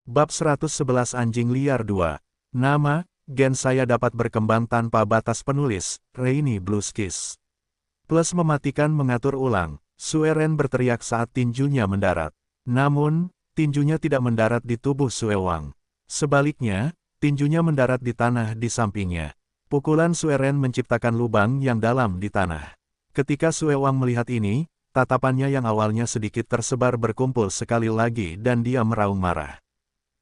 Bab 111 Anjing Liar 2. Nama, gen saya dapat berkembang tanpa batas. Penulis, Rainy Blueskis. Plus mematikan mengatur ulang. Sueren berteriak saat tinjunya mendarat. Namun, tinjunya tidak mendarat di tubuh Suewang. Sebaliknya, tinjunya mendarat di tanah di sampingnya. Pukulan Sueren menciptakan lubang yang dalam di tanah. Ketika Suewang melihat ini, tatapannya yang awalnya sedikit tersebar berkumpul sekali lagi dan dia meraung marah.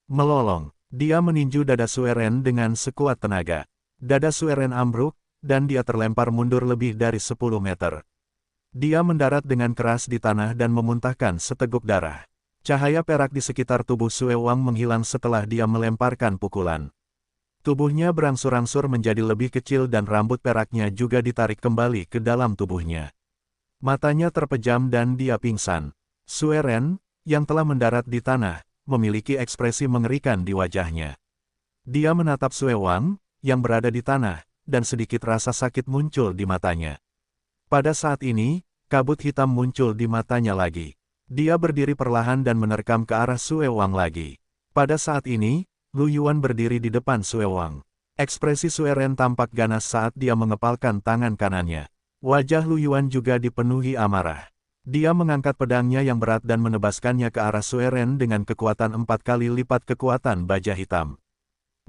Melolong, dia meninju dada Sueren dengan sekuat tenaga. Dada Sueren ambruk, dan dia terlempar mundur lebih dari 10 meter. Dia mendarat dengan keras di tanah dan memuntahkan seteguk darah. Cahaya perak di sekitar tubuh Suewang menghilang setelah dia melemparkan pukulan. Tubuhnya berangsur-angsur menjadi lebih kecil dan rambut peraknya juga ditarik kembali ke dalam tubuhnya. Matanya terpejam dan dia pingsan. Sueren, yang telah mendarat di tanah, memiliki ekspresi mengerikan di wajahnya. Dia menatap Suewang, yang berada di tanah, dan sedikit rasa sakit muncul di matanya. Pada saat ini, kabut hitam muncul di matanya lagi. Dia berdiri perlahan dan menerkam ke arah Suewang lagi. Pada saat ini, Lu Yuan berdiri di depan Suewang. Ekspresi Sueren tampak ganas saat dia mengepalkan tangan kanannya. Wajah Lu Yuan juga dipenuhi amarah. Dia mengangkat pedangnya yang berat dan menebaskannya ke arah Sueren dengan kekuatan 4 kali lipat kekuatan baja hitam.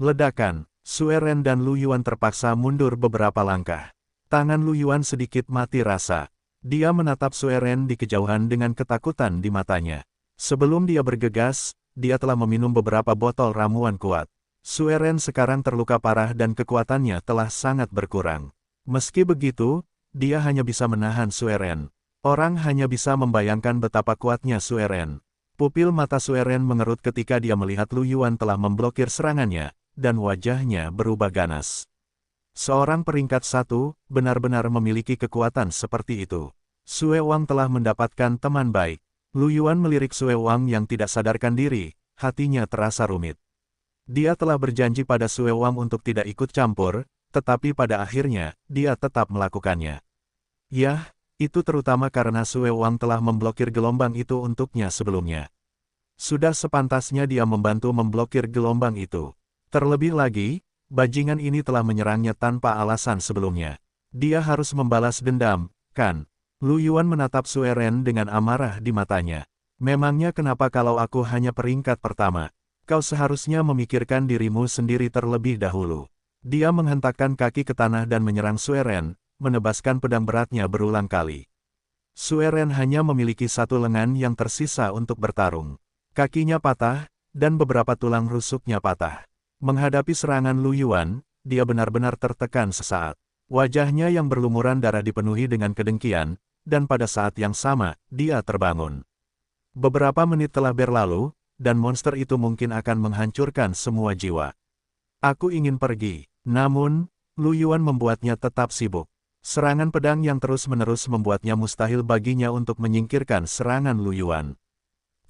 Ledakan, Sueren dan Lu Yuan terpaksa mundur beberapa langkah. Tangan Lu Yuan sedikit mati rasa. Dia menatap Sueren di kejauhan dengan ketakutan di matanya. Sebelum dia bergegas, dia telah meminum beberapa botol ramuan kuat. Sueren sekarang terluka parah dan kekuatannya telah sangat berkurang. Meski begitu, dia hanya bisa menahan Sueren. Orang hanya bisa membayangkan betapa kuatnya Sueren. Pupil mata Sueren mengerut ketika dia melihat Lu Yuan telah memblokir serangannya, dan wajahnya berubah ganas. Seorang peringkat 1, benar-benar memiliki kekuatan seperti itu. Suewang telah mendapatkan teman baik. Lu Yuan melirik Suewang yang tidak sadarkan diri, hatinya terasa rumit. Dia telah berjanji pada Suewang untuk tidak ikut campur, tetapi pada akhirnya, dia tetap melakukannya. Yah, itu terutama karena Suewang telah memblokir gelombang itu untuknya sebelumnya. Sudah sepantasnya dia membantu memblokir gelombang itu. Terlebih lagi, bajingan ini telah menyerangnya tanpa alasan sebelumnya. Dia harus membalas dendam, kan? Lu Yuan menatap Sueren dengan amarah di matanya. Memangnya kenapa kalau aku hanya peringkat pertama? Kau seharusnya memikirkan dirimu sendiri terlebih dahulu. Dia menghentakkan kaki ke tanah dan menyerang Sueren, menebaskan pedang beratnya berulang kali. Sueren hanya memiliki satu lengan yang tersisa untuk bertarung. Kakinya patah, dan beberapa tulang rusuknya patah. Menghadapi serangan Lu Yuan, dia benar-benar tertekan sesaat. Wajahnya yang berlumuran darah dipenuhi dengan kedengkian, dan pada saat yang sama, dia terbangun. Beberapa menit telah berlalu, dan monster itu mungkin akan menghancurkan semua jiwa. Aku ingin pergi, namun, Lu Yuan membuatnya tetap sibuk. Serangan pedang yang terus-menerus membuatnya mustahil baginya untuk menyingkirkan serangan Lu Yuan.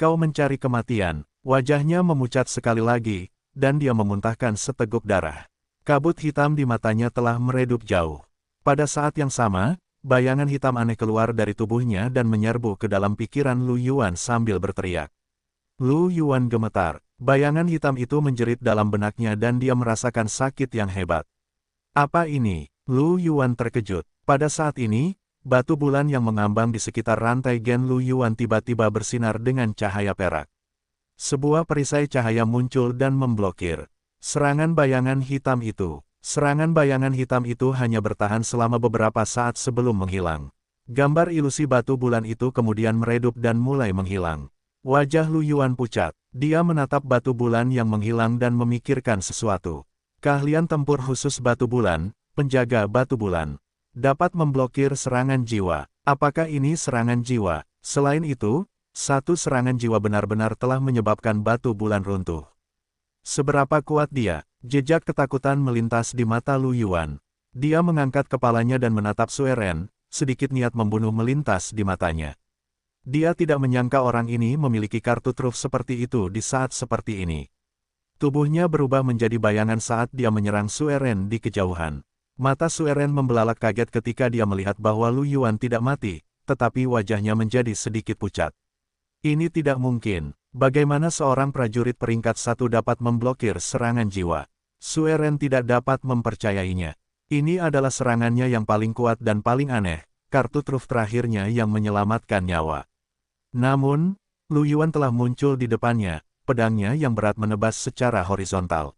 Kau mencari kematian, wajahnya memucat sekali lagi, dan dia memuntahkan seteguk darah. Kabut hitam di matanya telah meredup jauh. Pada saat yang sama, bayangan hitam aneh keluar dari tubuhnya dan menyerbu ke dalam pikiran Lu Yuan sambil berteriak. Lu Yuan gemetar, bayangan hitam itu menjerit dalam benaknya dan dia merasakan sakit yang hebat. Apa ini? Lu Yuan terkejut. Pada saat ini, batu bulan yang mengambang di sekitar rantai gen Lu Yuan tiba-tiba bersinar dengan cahaya perak. Sebuah perisai cahaya muncul dan memblokir serangan bayangan hitam itu. Serangan bayangan hitam itu hanya bertahan selama beberapa saat sebelum menghilang. Gambar ilusi batu bulan itu kemudian meredup dan mulai menghilang. Wajah Lu Yuan pucat. Dia menatap batu bulan yang menghilang dan memikirkan sesuatu. Keahlian tempur khusus batu bulan, penjaga batu bulan, dapat memblokir serangan jiwa. Apakah ini serangan jiwa? Selain itu, satu serangan jiwa benar-benar telah menyebabkan batu bulan runtuh. Seberapa kuat dia? Jejak ketakutan melintas di mata Lu Yuan. Dia mengangkat kepalanya dan menatap Sueren, sedikit niat membunuh melintas di matanya. Dia tidak menyangka orang ini memiliki kartu truf seperti itu di saat seperti ini. Tubuhnya berubah menjadi bayangan saat dia menyerang Sueren di kejauhan. Mata Sueren membelalak kaget ketika dia melihat bahwa Lu Yuan tidak mati, tetapi wajahnya menjadi sedikit pucat. Ini tidak mungkin. Bagaimana seorang prajurit peringkat 1 dapat memblokir serangan jiwa? Sue Ren tidak dapat mempercayainya. Ini adalah serangannya yang paling kuat dan paling aneh, kartu truf terakhirnya yang menyelamatkan nyawa. Namun, Lu Yuan telah muncul di depannya, pedangnya yang berat menebas secara horizontal.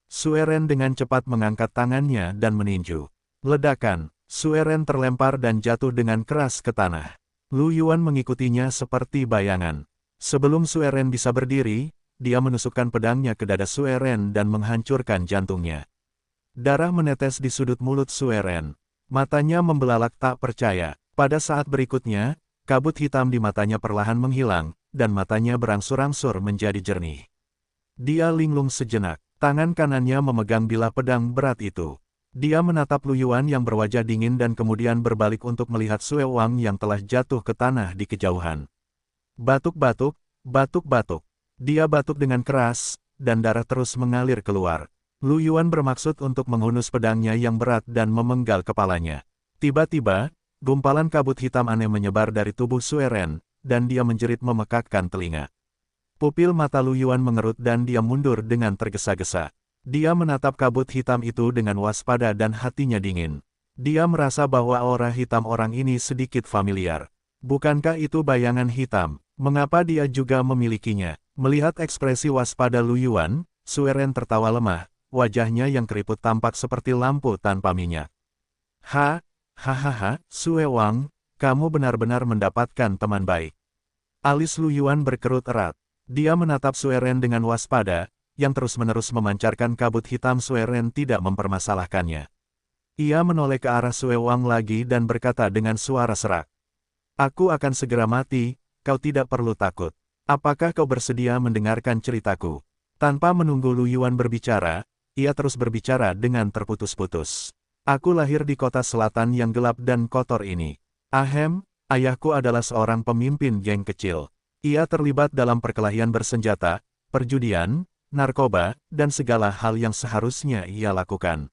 Sue Ren dengan cepat mengangkat tangannya dan meninju. Ledakan, Sue Ren terlempar dan jatuh dengan keras ke tanah. Lu Yuan mengikutinya seperti bayangan. Sebelum Sue Ren bisa berdiri, dia menusukkan pedangnya ke dada Sue Ren dan menghancurkan jantungnya. Darah menetes di sudut mulut Sue Ren. Matanya membelalak tak percaya. Pada saat berikutnya, kabut hitam di matanya perlahan menghilang, dan matanya berangsur-angsur menjadi jernih. Dia linglung sejenak, tangan kanannya memegang bilah pedang berat itu. Dia menatap Lu Yuan yang berwajah dingin dan kemudian berbalik untuk melihat Sue Wang yang telah jatuh ke tanah di kejauhan. Batuk-batuk, batuk-batuk. Dia batuk dengan keras, dan darah terus mengalir keluar. Lu Yuan bermaksud untuk menghunus pedangnya yang berat dan memenggal kepalanya. Tiba-tiba, gumpalan kabut hitam aneh menyebar dari tubuh Sue Ren, dan dia menjerit memekakkan telinga. Pupil mata Lu Yuan mengerut dan dia mundur dengan tergesa-gesa. Dia menatap kabut hitam itu dengan waspada dan hatinya dingin. Dia merasa bahwa aura hitam orang ini sedikit familiar. Bukankah itu bayangan hitam? Mengapa dia juga memilikinya? Melihat ekspresi waspada Lu Yuan, Sue Ren tertawa lemah, wajahnya yang keriput tampak seperti lampu tanpa minyak. Hahaha, Sue Wang, kamu benar-benar mendapatkan teman baik. Alis Lu Yuan berkerut erat. Dia menatap Sue Ren dengan waspada, yang terus-menerus memancarkan kabut hitam. Sue Ren tidak mempermasalahkannya. Ia menoleh ke arah Sue Wang lagi dan berkata dengan suara serak. Aku akan segera mati, kau tidak perlu takut. Apakah kau bersedia mendengarkan ceritaku? Tanpa menunggu Lu Yuan berbicara, ia terus berbicara dengan terputus-putus. Aku lahir di kota selatan yang gelap dan kotor ini. Ayahku adalah seorang pemimpin geng kecil. Ia terlibat dalam perkelahian bersenjata, perjudian, narkoba, dan segala hal yang seharusnya ia lakukan.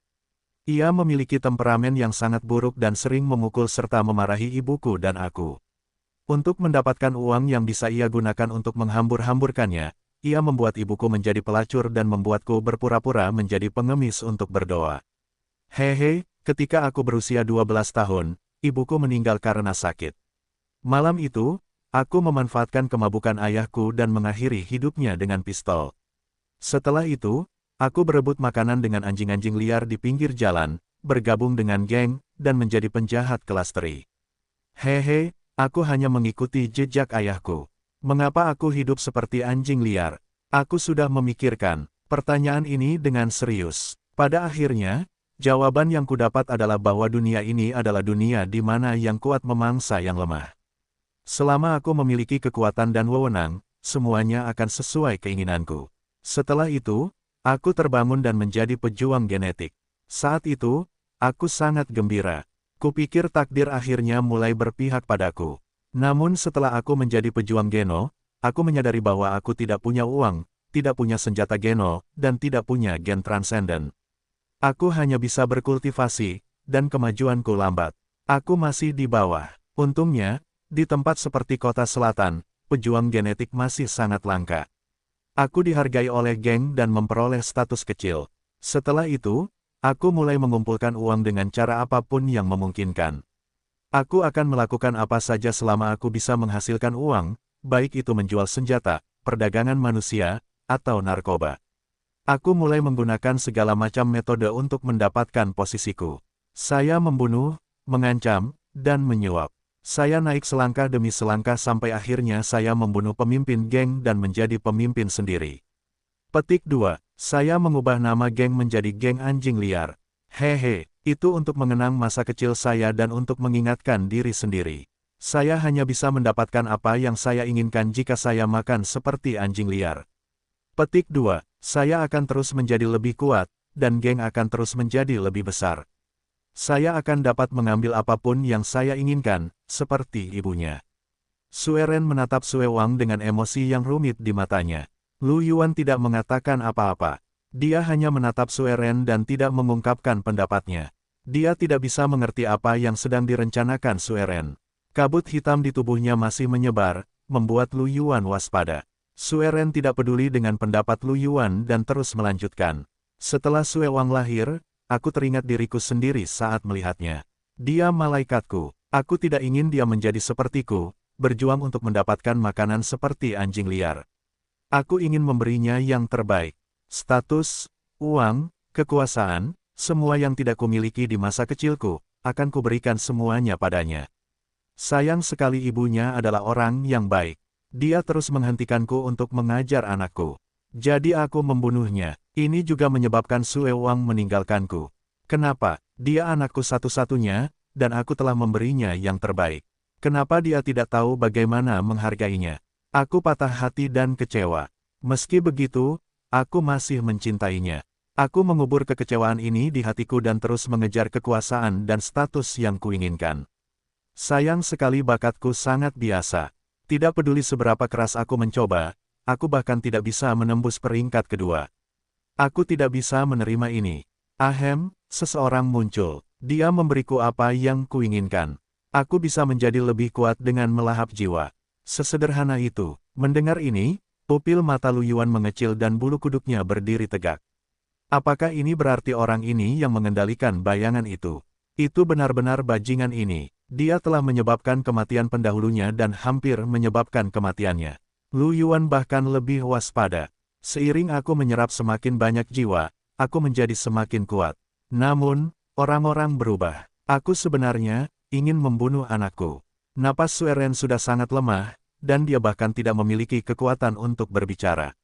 Ia memiliki temperamen yang sangat buruk dan sering memukul serta memarahi ibuku dan aku. Untuk mendapatkan uang yang bisa ia gunakan untuk menghambur-hamburkannya, ia membuat ibuku menjadi pelacur dan membuatku berpura-pura menjadi pengemis untuk berdoa. Ketika aku berusia 12 tahun, ibuku meninggal karena sakit. Malam itu, aku memanfaatkan kemabukan ayahku dan mengakhiri hidupnya dengan pistol. Setelah itu, aku berebut makanan dengan anjing-anjing liar di pinggir jalan, bergabung dengan geng, dan menjadi penjahat kelas teri. Aku hanya mengikuti jejak ayahku. Mengapa aku hidup seperti anjing liar? Aku sudah memikirkan pertanyaan ini dengan serius. Pada akhirnya, jawaban yang kudapat adalah bahwa dunia ini adalah dunia di mana yang kuat memangsa yang lemah. Selama aku memiliki kekuatan dan wewenang, semuanya akan sesuai keinginanku. Setelah itu, aku terbangun dan menjadi pejuang genetik. Saat itu, aku sangat gembira. Kupikir takdir akhirnya mulai berpihak padaku. Namun setelah aku menjadi pejuang geno, aku menyadari bahwa aku tidak punya uang, tidak punya senjata geno, dan tidak punya gen transenden. Aku hanya bisa berkultivasi, dan kemajuanku lambat. Aku masih di bawah. Untungnya, di tempat seperti kota selatan, pejuang genetik masih sangat langka. Aku dihargai oleh geng dan memperoleh status kecil. Setelah itu, aku mulai mengumpulkan uang dengan cara apapun yang memungkinkan. Aku akan melakukan apa saja selama aku bisa menghasilkan uang, baik itu menjual senjata, perdagangan manusia, atau narkoba. Aku mulai menggunakan segala macam metode untuk mendapatkan posisiku. Saya membunuh, mengancam, dan menyuap. Saya naik selangkah demi selangkah sampai akhirnya saya membunuh pemimpin geng dan menjadi pemimpin sendiri. Petik 2. Saya mengubah nama geng menjadi geng anjing liar. Itu untuk mengenang masa kecil saya dan untuk mengingatkan diri sendiri. Saya hanya bisa mendapatkan apa yang saya inginkan jika saya makan seperti anjing liar. Petik 2. Saya akan terus menjadi lebih kuat, dan geng akan terus menjadi lebih besar. Saya akan dapat mengambil apapun yang saya inginkan, seperti ibunya. Sue Ren menatap Sue Wang dengan emosi yang rumit di matanya. Lu Yuan tidak mengatakan apa-apa. Dia hanya menatap Sue Ren dan tidak mengungkapkan pendapatnya. Dia tidak bisa mengerti apa yang sedang direncanakan Sue Ren. Kabut hitam di tubuhnya masih menyebar, membuat Lu Yuan waspada. Sue Ren tidak peduli dengan pendapat Lu Yuan dan terus melanjutkan. Setelah Sue Wang lahir, aku teringat diriku sendiri saat melihatnya. Dia malaikatku. Aku tidak ingin dia menjadi sepertiku, berjuang untuk mendapatkan makanan seperti anjing liar. Aku ingin memberinya yang terbaik. Status, uang, kekuasaan, semua yang tidak kumiliki di masa kecilku, akan kuberikan semuanya padanya. Sayang sekali ibunya adalah orang yang baik. Dia terus menghentikanku untuk mengajar anakku. Jadi aku membunuhnya. Ini juga menyebabkan Sue Wang meninggalkanku. Kenapa? Dia anakku satu-satunya, dan aku telah memberinya yang terbaik. Kenapa dia tidak tahu bagaimana menghargainya? Aku patah hati dan kecewa. Meski begitu, aku masih mencintainya. Aku mengubur kekecewaan ini di hatiku dan terus mengejar kekuasaan dan status yang kuinginkan. Sayang sekali bakatku sangat biasa. Tidak peduli seberapa keras aku mencoba, aku bahkan tidak bisa menembus peringkat kedua. Aku tidak bisa menerima ini. Ahem, seseorang muncul. Dia memberiku apa yang kuinginkan. Aku bisa menjadi lebih kuat dengan melahap jiwa. Sesederhana itu. Mendengar ini, pupil mata Lu Yuan mengecil dan bulu kuduknya berdiri tegak. Apakah ini berarti orang ini yang mengendalikan bayangan itu? Itu benar-benar bajingan ini. Dia telah menyebabkan kematian pendahulunya dan hampir menyebabkan kematiannya. Lu Yuan bahkan lebih waspada. Seiring aku menyerap semakin banyak jiwa, aku menjadi semakin kuat. Namun, orang-orang berubah. Aku sebenarnya ingin membunuh anakku. Napas Sue Ren sudah sangat lemah, dan dia bahkan tidak memiliki kekuatan untuk berbicara.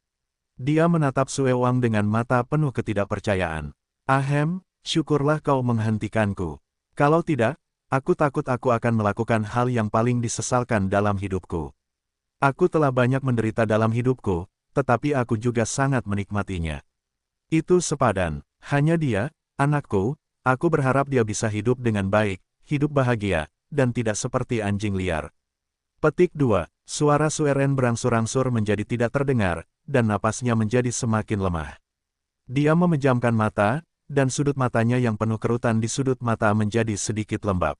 Dia menatap Sue Wang dengan mata penuh ketidakpercayaan. Ahem, syukurlah kau menghentikanku. Kalau tidak, aku takut aku akan melakukan hal yang paling disesalkan dalam hidupku. Aku telah banyak menderita dalam hidupku, tetapi aku juga sangat menikmatinya. Itu sepadan. Hanya dia, anakku, aku berharap dia bisa hidup dengan baik, hidup bahagia, dan tidak seperti anjing liar. Petik 2. Suara Sue Ren berangsur-angsur menjadi tidak terdengar, dan napasnya menjadi semakin lemah. Dia memejamkan mata, dan sudut matanya yang penuh kerutan di sudut mata menjadi sedikit lembab.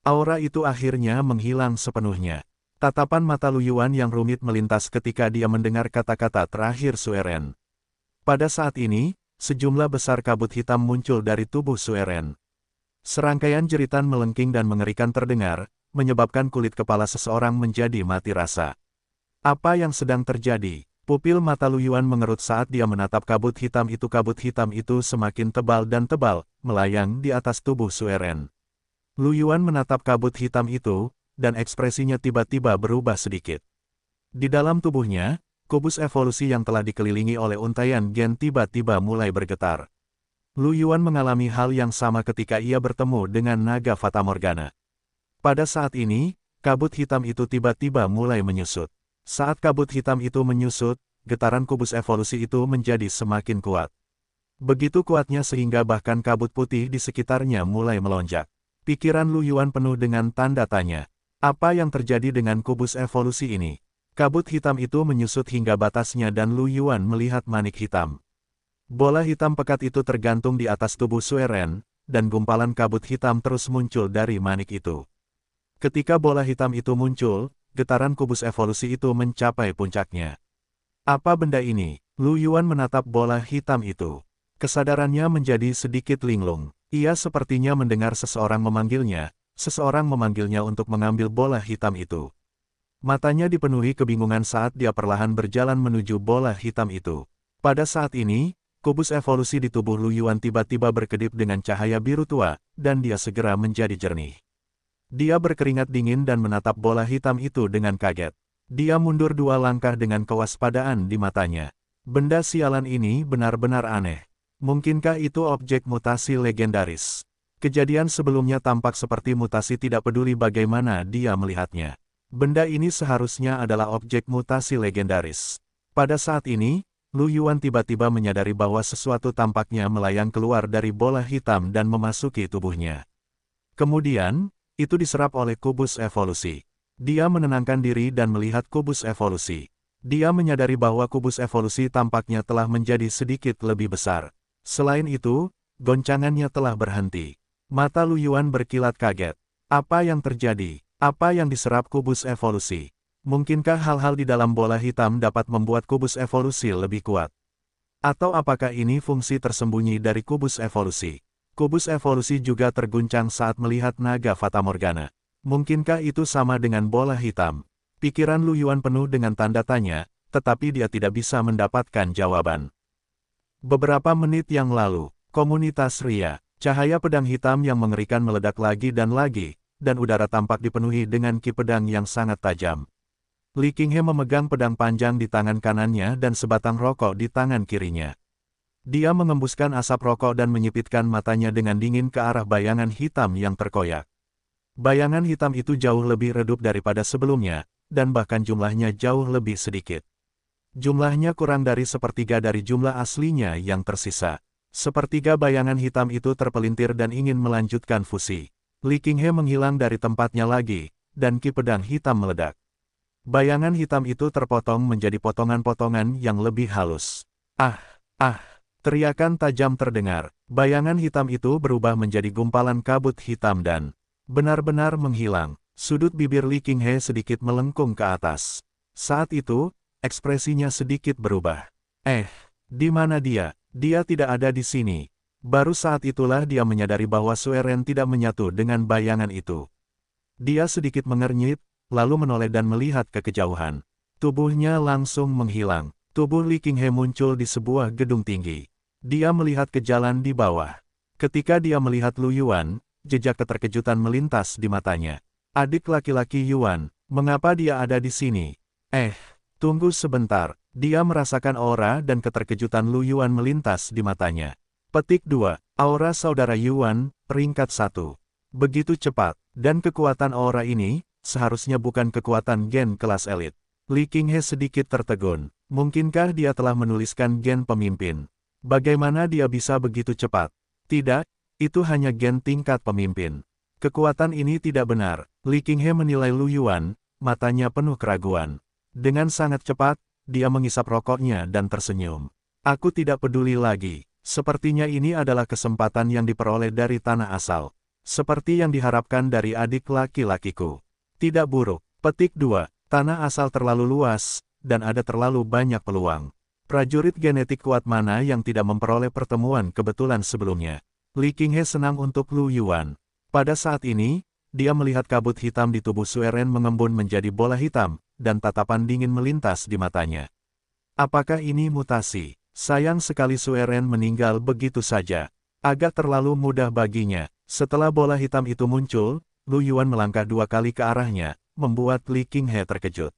Aura itu akhirnya menghilang sepenuhnya. Tatapan mata Lu Yuan yang rumit melintas ketika dia mendengar kata-kata terakhir Sue Ren. Pada saat ini, sejumlah besar kabut hitam muncul dari tubuh Sue Ren. Serangkaian jeritan melengking dan mengerikan terdengar, menyebabkan kulit kepala seseorang menjadi mati rasa. Apa yang sedang terjadi? Pupil mata Lu Yuan mengerut saat dia menatap kabut hitam itu. Kabut hitam itu semakin tebal dan tebal, melayang di atas tubuh Sue Ren. Lu Yuan menatap kabut hitam itu, dan ekspresinya tiba-tiba berubah sedikit. Di dalam tubuhnya, kubus evolusi yang telah dikelilingi oleh untaian gen tiba-tiba mulai bergetar. Lu Yuan mengalami hal yang sama ketika ia bertemu dengan naga Fata Morgana. Pada saat ini, kabut hitam itu tiba-tiba mulai menyusut. Saat kabut hitam itu menyusut, getaran kubus evolusi itu menjadi semakin kuat. Begitu kuatnya sehingga bahkan kabut putih di sekitarnya mulai melonjak. Pikiran Lu Yuan penuh dengan tanda tanya. Apa yang terjadi dengan kubus evolusi ini? Kabut hitam itu menyusut hingga batasnya dan Lu Yuan melihat manik hitam. Bola hitam pekat itu tergantung di atas tubuh Sue Ren, dan gumpalan kabut hitam terus muncul dari manik itu. Ketika bola hitam itu muncul, getaran kubus evolusi itu mencapai puncaknya. Apa benda ini? Lu Yuan menatap bola hitam itu. Kesadarannya menjadi sedikit linglung. Ia sepertinya mendengar seseorang memanggilnya untuk mengambil bola hitam itu. Matanya dipenuhi kebingungan saat dia perlahan berjalan menuju bola hitam itu. Pada saat ini, kubus evolusi di tubuh Lu Yuan tiba-tiba berkedip dengan cahaya biru tua, dan dia segera menjadi jernih. Dia berkeringat dingin dan menatap bola hitam itu dengan kaget. Dia mundur 2 langkah dengan kewaspadaan di matanya. Benda sialan ini benar-benar aneh. Mungkinkah itu objek mutasi legendaris? Kejadian sebelumnya tampak seperti mutasi, tidak peduli bagaimana dia melihatnya. Benda ini seharusnya adalah objek mutasi legendaris. Pada saat ini, Lu Yuan tiba-tiba menyadari bahwa sesuatu tampaknya melayang keluar dari bola hitam dan memasuki tubuhnya. Kemudian, itu diserap oleh kubus evolusi. Dia menenangkan diri dan melihat kubus evolusi. Dia menyadari bahwa kubus evolusi tampaknya telah menjadi sedikit lebih besar. Selain itu, goncangannya telah berhenti. Mata Lu Yuan berkilat kaget. Apa yang terjadi? Apa yang diserap kubus evolusi? Mungkinkah hal-hal di dalam bola hitam dapat membuat kubus evolusi lebih kuat? Atau apakah ini fungsi tersembunyi dari kubus evolusi? Kubus evolusi juga terguncang saat melihat naga Fatamorgana. Mungkinkah itu sama dengan bola hitam? Pikiran Lu Yuan penuh dengan tanda tanya, tetapi dia tidak bisa mendapatkan jawaban. Beberapa menit yang lalu, komunitas Ria, cahaya pedang hitam yang mengerikan meledak lagi, dan udara tampak dipenuhi dengan ki pedang yang sangat tajam. Li Qinghe memegang pedang panjang di tangan kanannya dan sebatang rokok di tangan kirinya. Dia mengembuskan asap rokok dan menyipitkan matanya dengan dingin ke arah bayangan hitam yang terkoyak. Bayangan hitam itu jauh lebih redup daripada sebelumnya, dan bahkan jumlahnya jauh lebih sedikit. Jumlahnya kurang dari sepertiga dari jumlah aslinya yang tersisa. Sepertiga bayangan hitam itu terpelintir dan ingin melanjutkan fusi. Li Qinghe menghilang dari tempatnya lagi, dan ki pedang hitam meledak. Bayangan hitam itu terpotong menjadi potongan-potongan yang lebih halus. Ah! Ah! Teriakan tajam terdengar. Bayangan hitam itu berubah menjadi gumpalan kabut hitam dan benar-benar menghilang. Sudut bibir Li Qinghe sedikit melengkung ke atas. Saat itu, ekspresinya sedikit berubah. Di mana dia? Dia tidak ada di sini. Baru saat itulah dia menyadari bahwa Sue Ren tidak menyatu dengan bayangan itu. Dia sedikit mengernyit, lalu menoleh dan melihat ke kejauhan. Tubuhnya langsung menghilang. Tubuh Li Qinghe muncul di sebuah gedung tinggi. Dia melihat ke jalan di bawah. Ketika dia melihat Lu Yuan, jejak keterkejutan melintas di matanya. Adik laki-laki Yuan, mengapa dia ada di sini? Tunggu sebentar. Dia merasakan aura dan keterkejutan Lu Yuan melintas di matanya. Petik 2. Aura saudara Yuan, peringkat 1. Begitu cepat, dan kekuatan aura ini, seharusnya bukan kekuatan gen kelas elit. Li Qinghe sedikit tertegun. Mungkinkah dia telah menuliskan gen pemimpin? Bagaimana dia bisa begitu cepat? Tidak, itu hanya gen tingkat pemimpin. Kekuatan ini tidak benar. Li Qinghe menilai Lu Yuan, matanya penuh keraguan. Dengan sangat cepat, dia mengisap rokoknya dan tersenyum. Aku tidak peduli lagi. Sepertinya ini adalah kesempatan yang diperoleh dari tanah asal. Seperti yang diharapkan dari adik laki-lakiku. Tidak buruk. Petik 2. Tanah asal terlalu luas, dan ada terlalu banyak peluang. Prajurit genetik kuat mana yang tidak memperoleh pertemuan kebetulan sebelumnya? Li Qinghe senang untuk Lu Yuan. Pada saat ini, dia melihat kabut hitam di tubuh Sue Ren mengembun menjadi bola hitam, dan tatapan dingin melintas di matanya. Apakah ini mutasi? Sayang sekali Sue Ren meninggal begitu saja. Agak terlalu mudah baginya. Setelah bola hitam itu muncul, Lu Yuan melangkah 2 kali ke arahnya, membuat Li Qinghe terkejut.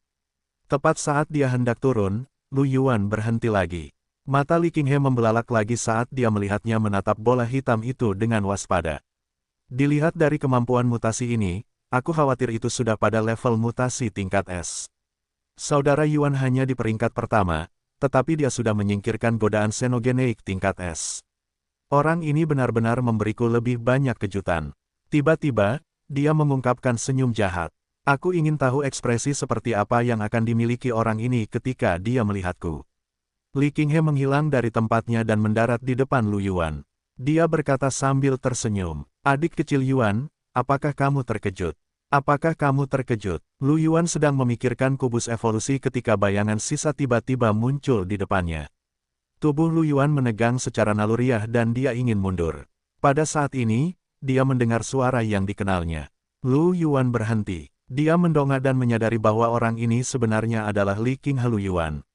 Tepat saat dia hendak turun, Lu Yuan berhenti lagi. Mata Li Qinghe membelalak lagi saat dia melihatnya menatap bola hitam itu dengan waspada. Dilihat dari kemampuan mutasi ini, aku khawatir itu sudah pada level mutasi tingkat S. Saudara Yuan hanya di peringkat pertama, tetapi dia sudah menyingkirkan godaan xenogeneik tingkat S. Orang ini benar-benar memberiku lebih banyak kejutan. Tiba-tiba, dia mengungkapkan senyum jahat. Aku ingin tahu ekspresi seperti apa yang akan dimiliki orang ini ketika dia melihatku. Li Qinghe menghilang dari tempatnya dan mendarat di depan Lu Yuan. Dia berkata sambil tersenyum, "Adik kecil Yuan, apakah kamu terkejut? Apakah kamu terkejut?" Lu Yuan sedang memikirkan kubus evolusi ketika bayangan sisa tiba-tiba muncul di depannya. Tubuh Lu Yuan menegang secara naluriah dan dia ingin mundur. Pada saat ini, dia mendengar suara yang dikenalnya. Lu Yuan berhenti. Dia mendongak dan menyadari bahwa orang ini sebenarnya adalah Li Qinghe Lu Yuan.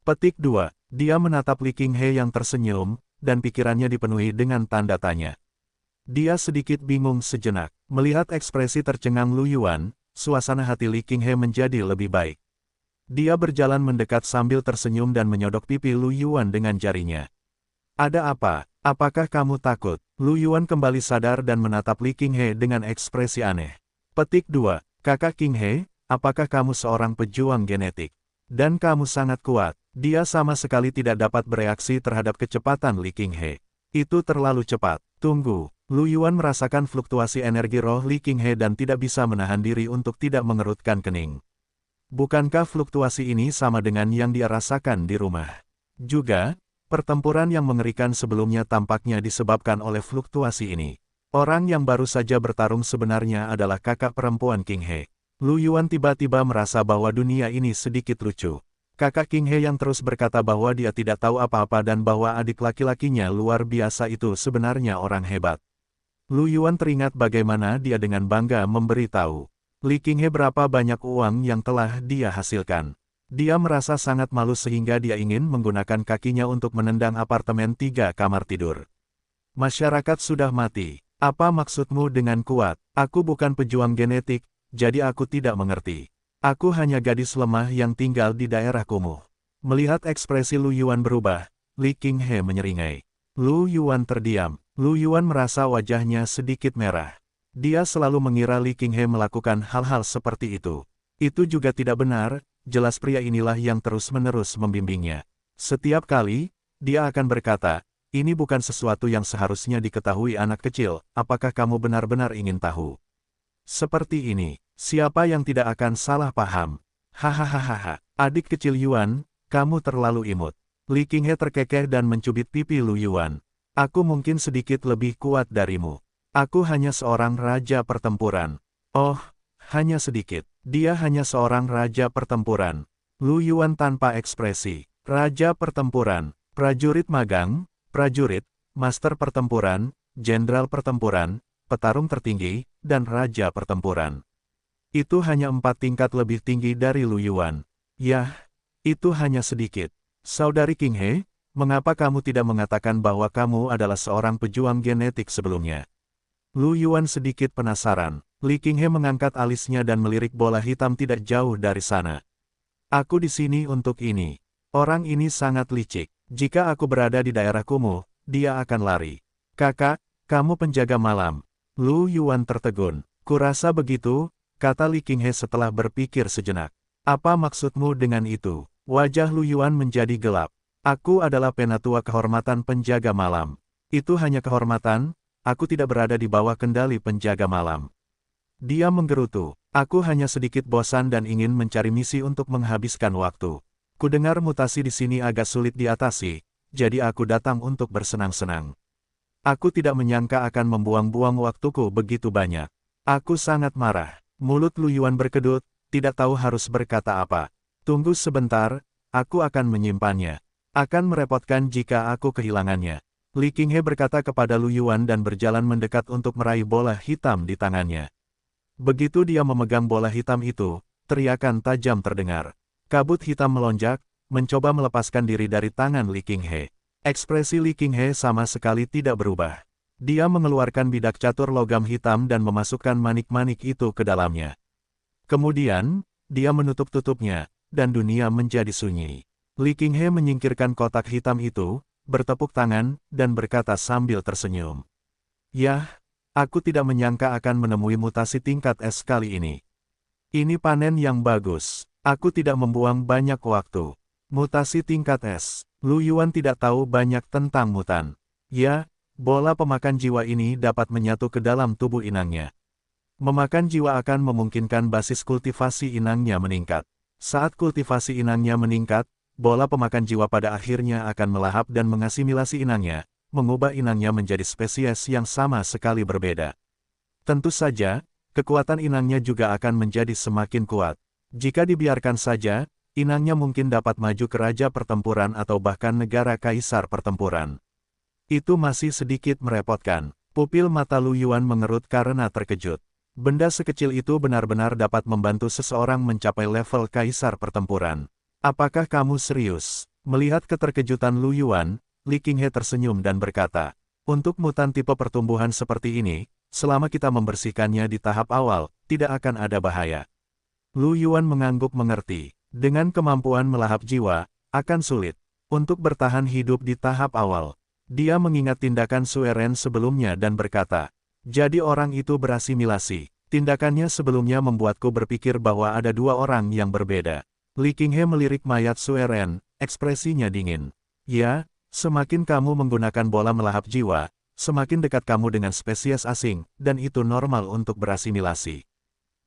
Petik 2. Dia menatap Li Qinghe yang tersenyum, dan pikirannya dipenuhi dengan tanda tanya. Dia sedikit bingung sejenak. Melihat ekspresi tercengang Lu Yuan, suasana hati Li Qinghe menjadi lebih baik. Dia berjalan mendekat sambil tersenyum dan menyodok pipi Lu Yuan dengan jarinya. "Ada apa? Apakah kamu takut?" Lu Yuan kembali sadar dan menatap Li Qinghe dengan ekspresi aneh. Petik 2. Kakak Qinghe, apakah kamu seorang pejuang genetik? Dan kamu sangat kuat. Dia sama sekali tidak dapat bereaksi terhadap kecepatan Li Qinghe. Itu terlalu cepat. Tunggu. Lu Yuan merasakan fluktuasi energi roh Li Qinghe dan tidak bisa menahan diri untuk tidak mengerutkan kening. Bukankah fluktuasi ini sama dengan yang dia rasakan di rumah? Juga, pertempuran yang mengerikan sebelumnya tampaknya disebabkan oleh fluktuasi ini. Orang yang baru saja bertarung sebenarnya adalah kakak perempuan Qinghe. Lu Yuan tiba-tiba merasa bahwa dunia ini sedikit lucu. Kakak King He yang terus berkata bahwa dia tidak tahu apa-apa dan bahwa adik laki-lakinya luar biasa itu sebenarnya orang hebat. Lu Yuan teringat bagaimana dia dengan bangga memberitahu Li King He berapa banyak uang yang telah dia hasilkan. Dia merasa sangat malu sehingga dia ingin menggunakan kakinya untuk menendang apartemen 3 kamar tidur. Masyarakat sudah mati. Apa maksudmu dengan kuat? Aku bukan pejuang genetik, jadi aku tidak mengerti. Aku hanya gadis lemah yang tinggal di daerah kumuh. Melihat ekspresi Lu Yuan berubah, Li King He menyeringai. Lu Yuan terdiam. Lu Yuan merasa wajahnya sedikit merah. Dia selalu mengira Li King He melakukan hal-hal seperti itu. Itu juga tidak benar, jelas pria inilah yang terus-menerus membimbingnya. Setiap kali, dia akan berkata, ini bukan sesuatu yang seharusnya diketahui anak kecil, apakah kamu benar-benar ingin tahu? Seperti ini, siapa yang tidak akan salah paham? Hahaha, adik kecil Yuan, kamu terlalu imut. Li King He terkekeh dan mencubit pipi Lu Yuan. Aku mungkin sedikit lebih kuat darimu. Aku hanya seorang raja pertempuran. Oh, hanya sedikit. Dia hanya seorang raja pertempuran. Lu Yuan tanpa ekspresi. Raja pertempuran, prajurit magang, prajurit, master pertempuran, jenderal pertempuran, petarung tertinggi, dan raja pertempuran. Itu hanya 4 tingkat lebih tinggi dari Lu Yuan. Yah, itu hanya sedikit. Saudari King He, mengapa kamu tidak mengatakan bahwa kamu adalah seorang pejuang genetik sebelumnya? Lu Yuan sedikit penasaran. Li King He mengangkat alisnya dan melirik bola hitam tidak jauh dari sana. Aku di sini untuk ini. Orang ini sangat licik. Jika aku berada di daerah kumuh, dia akan lari. Kakak, kamu penjaga malam. Lu Yuan tertegun. Kurasa begitu, kata Li King He setelah berpikir sejenak. Apa maksudmu dengan itu? Wajah Lu Yuan menjadi gelap. Aku adalah penatua kehormatan penjaga malam. Itu hanya kehormatan, aku tidak berada di bawah kendali penjaga malam. Dia menggerutu. Aku hanya sedikit bosan dan ingin mencari misi untuk menghabiskan waktu. Kudengar mutasi di sini agak sulit diatasi, jadi aku datang untuk bersenang-senang. Aku tidak menyangka akan membuang-buang waktuku begitu banyak. Aku sangat marah. Mulut Lu Yuan berkedut, tidak tahu harus berkata apa. Tunggu sebentar, aku akan menyimpannya. Akan merepotkan jika aku kehilangannya. Li King He berkata kepada Lu Yuan dan berjalan mendekat untuk meraih bola hitam di tangannya. Begitu dia memegang bola hitam itu, teriakan tajam terdengar. Kabut hitam melonjak, mencoba melepaskan diri dari tangan Li King He. Ekspresi Li King He sama sekali tidak berubah. Dia mengeluarkan bidak catur logam hitam dan memasukkan manik-manik itu ke dalamnya. Kemudian, dia menutup-tutupnya, dan dunia menjadi sunyi. Li King He menyingkirkan kotak hitam itu, bertepuk tangan, dan berkata sambil tersenyum. Yah, aku tidak menyangka akan menemui mutasi tingkat S kali ini. Ini panen yang bagus. Aku tidak membuang banyak waktu. Mutasi tingkat S. Lu Yuan tidak tahu banyak tentang mutan. Ya, bola pemakan jiwa ini dapat menyatu ke dalam tubuh inangnya. Memakan jiwa akan memungkinkan basis kultivasi inangnya meningkat. Saat kultivasi inangnya meningkat, bola pemakan jiwa pada akhirnya akan melahap dan mengasimilasi inangnya, mengubah inangnya menjadi spesies yang sama sekali berbeda. Tentu saja, kekuatan inangnya juga akan menjadi semakin kuat. Jika dibiarkan saja, inangnya mungkin dapat maju ke raja pertempuran atau bahkan negara kaisar pertempuran. Itu masih sedikit merepotkan. Pupil mata Lu Yuan mengerut karena terkejut. Benda sekecil itu benar-benar dapat membantu seseorang mencapai level kaisar pertempuran. Apakah kamu serius? Melihat keterkejutan Lu Yuan, Li King He tersenyum dan berkata, untuk mutan tipe pertumbuhan seperti ini, selama kita membersihkannya di tahap awal, tidak akan ada bahaya. Lu Yuan mengangguk mengerti. Dengan kemampuan melahap jiwa, akan sulit untuk bertahan hidup di tahap awal. Dia mengingat tindakan Sue Ren sebelumnya dan berkata, jadi orang itu berasimilasi. Tindakannya sebelumnya membuatku berpikir bahwa ada 2 orang yang berbeda. Li King He melirik mayat Sue Ren, ekspresinya dingin. Ya, semakin kamu menggunakan bola melahap jiwa, semakin dekat kamu dengan spesies asing, dan itu normal untuk berasimilasi.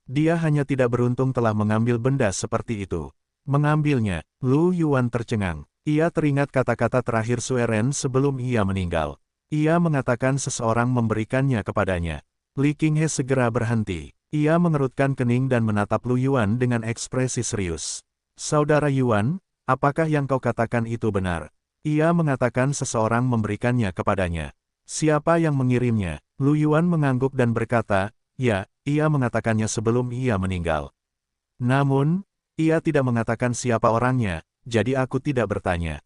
Dia hanya tidak beruntung telah mengambil benda seperti itu. Mengambilnya, Lu Yuan tercengang. Ia teringat kata-kata terakhir Sue Ren sebelum ia meninggal. Ia mengatakan seseorang memberikannya kepadanya. Li King He segera berhenti. Ia mengerutkan kening dan menatap Lu Yuan dengan ekspresi serius. Saudara Yuan, apakah yang kau katakan itu benar? Ia mengatakan seseorang memberikannya kepadanya. Siapa yang mengirimnya? Lu Yuan mengangguk dan berkata, ya, ia mengatakannya sebelum ia meninggal. Namun, ia tidak mengatakan siapa orangnya, jadi aku tidak bertanya.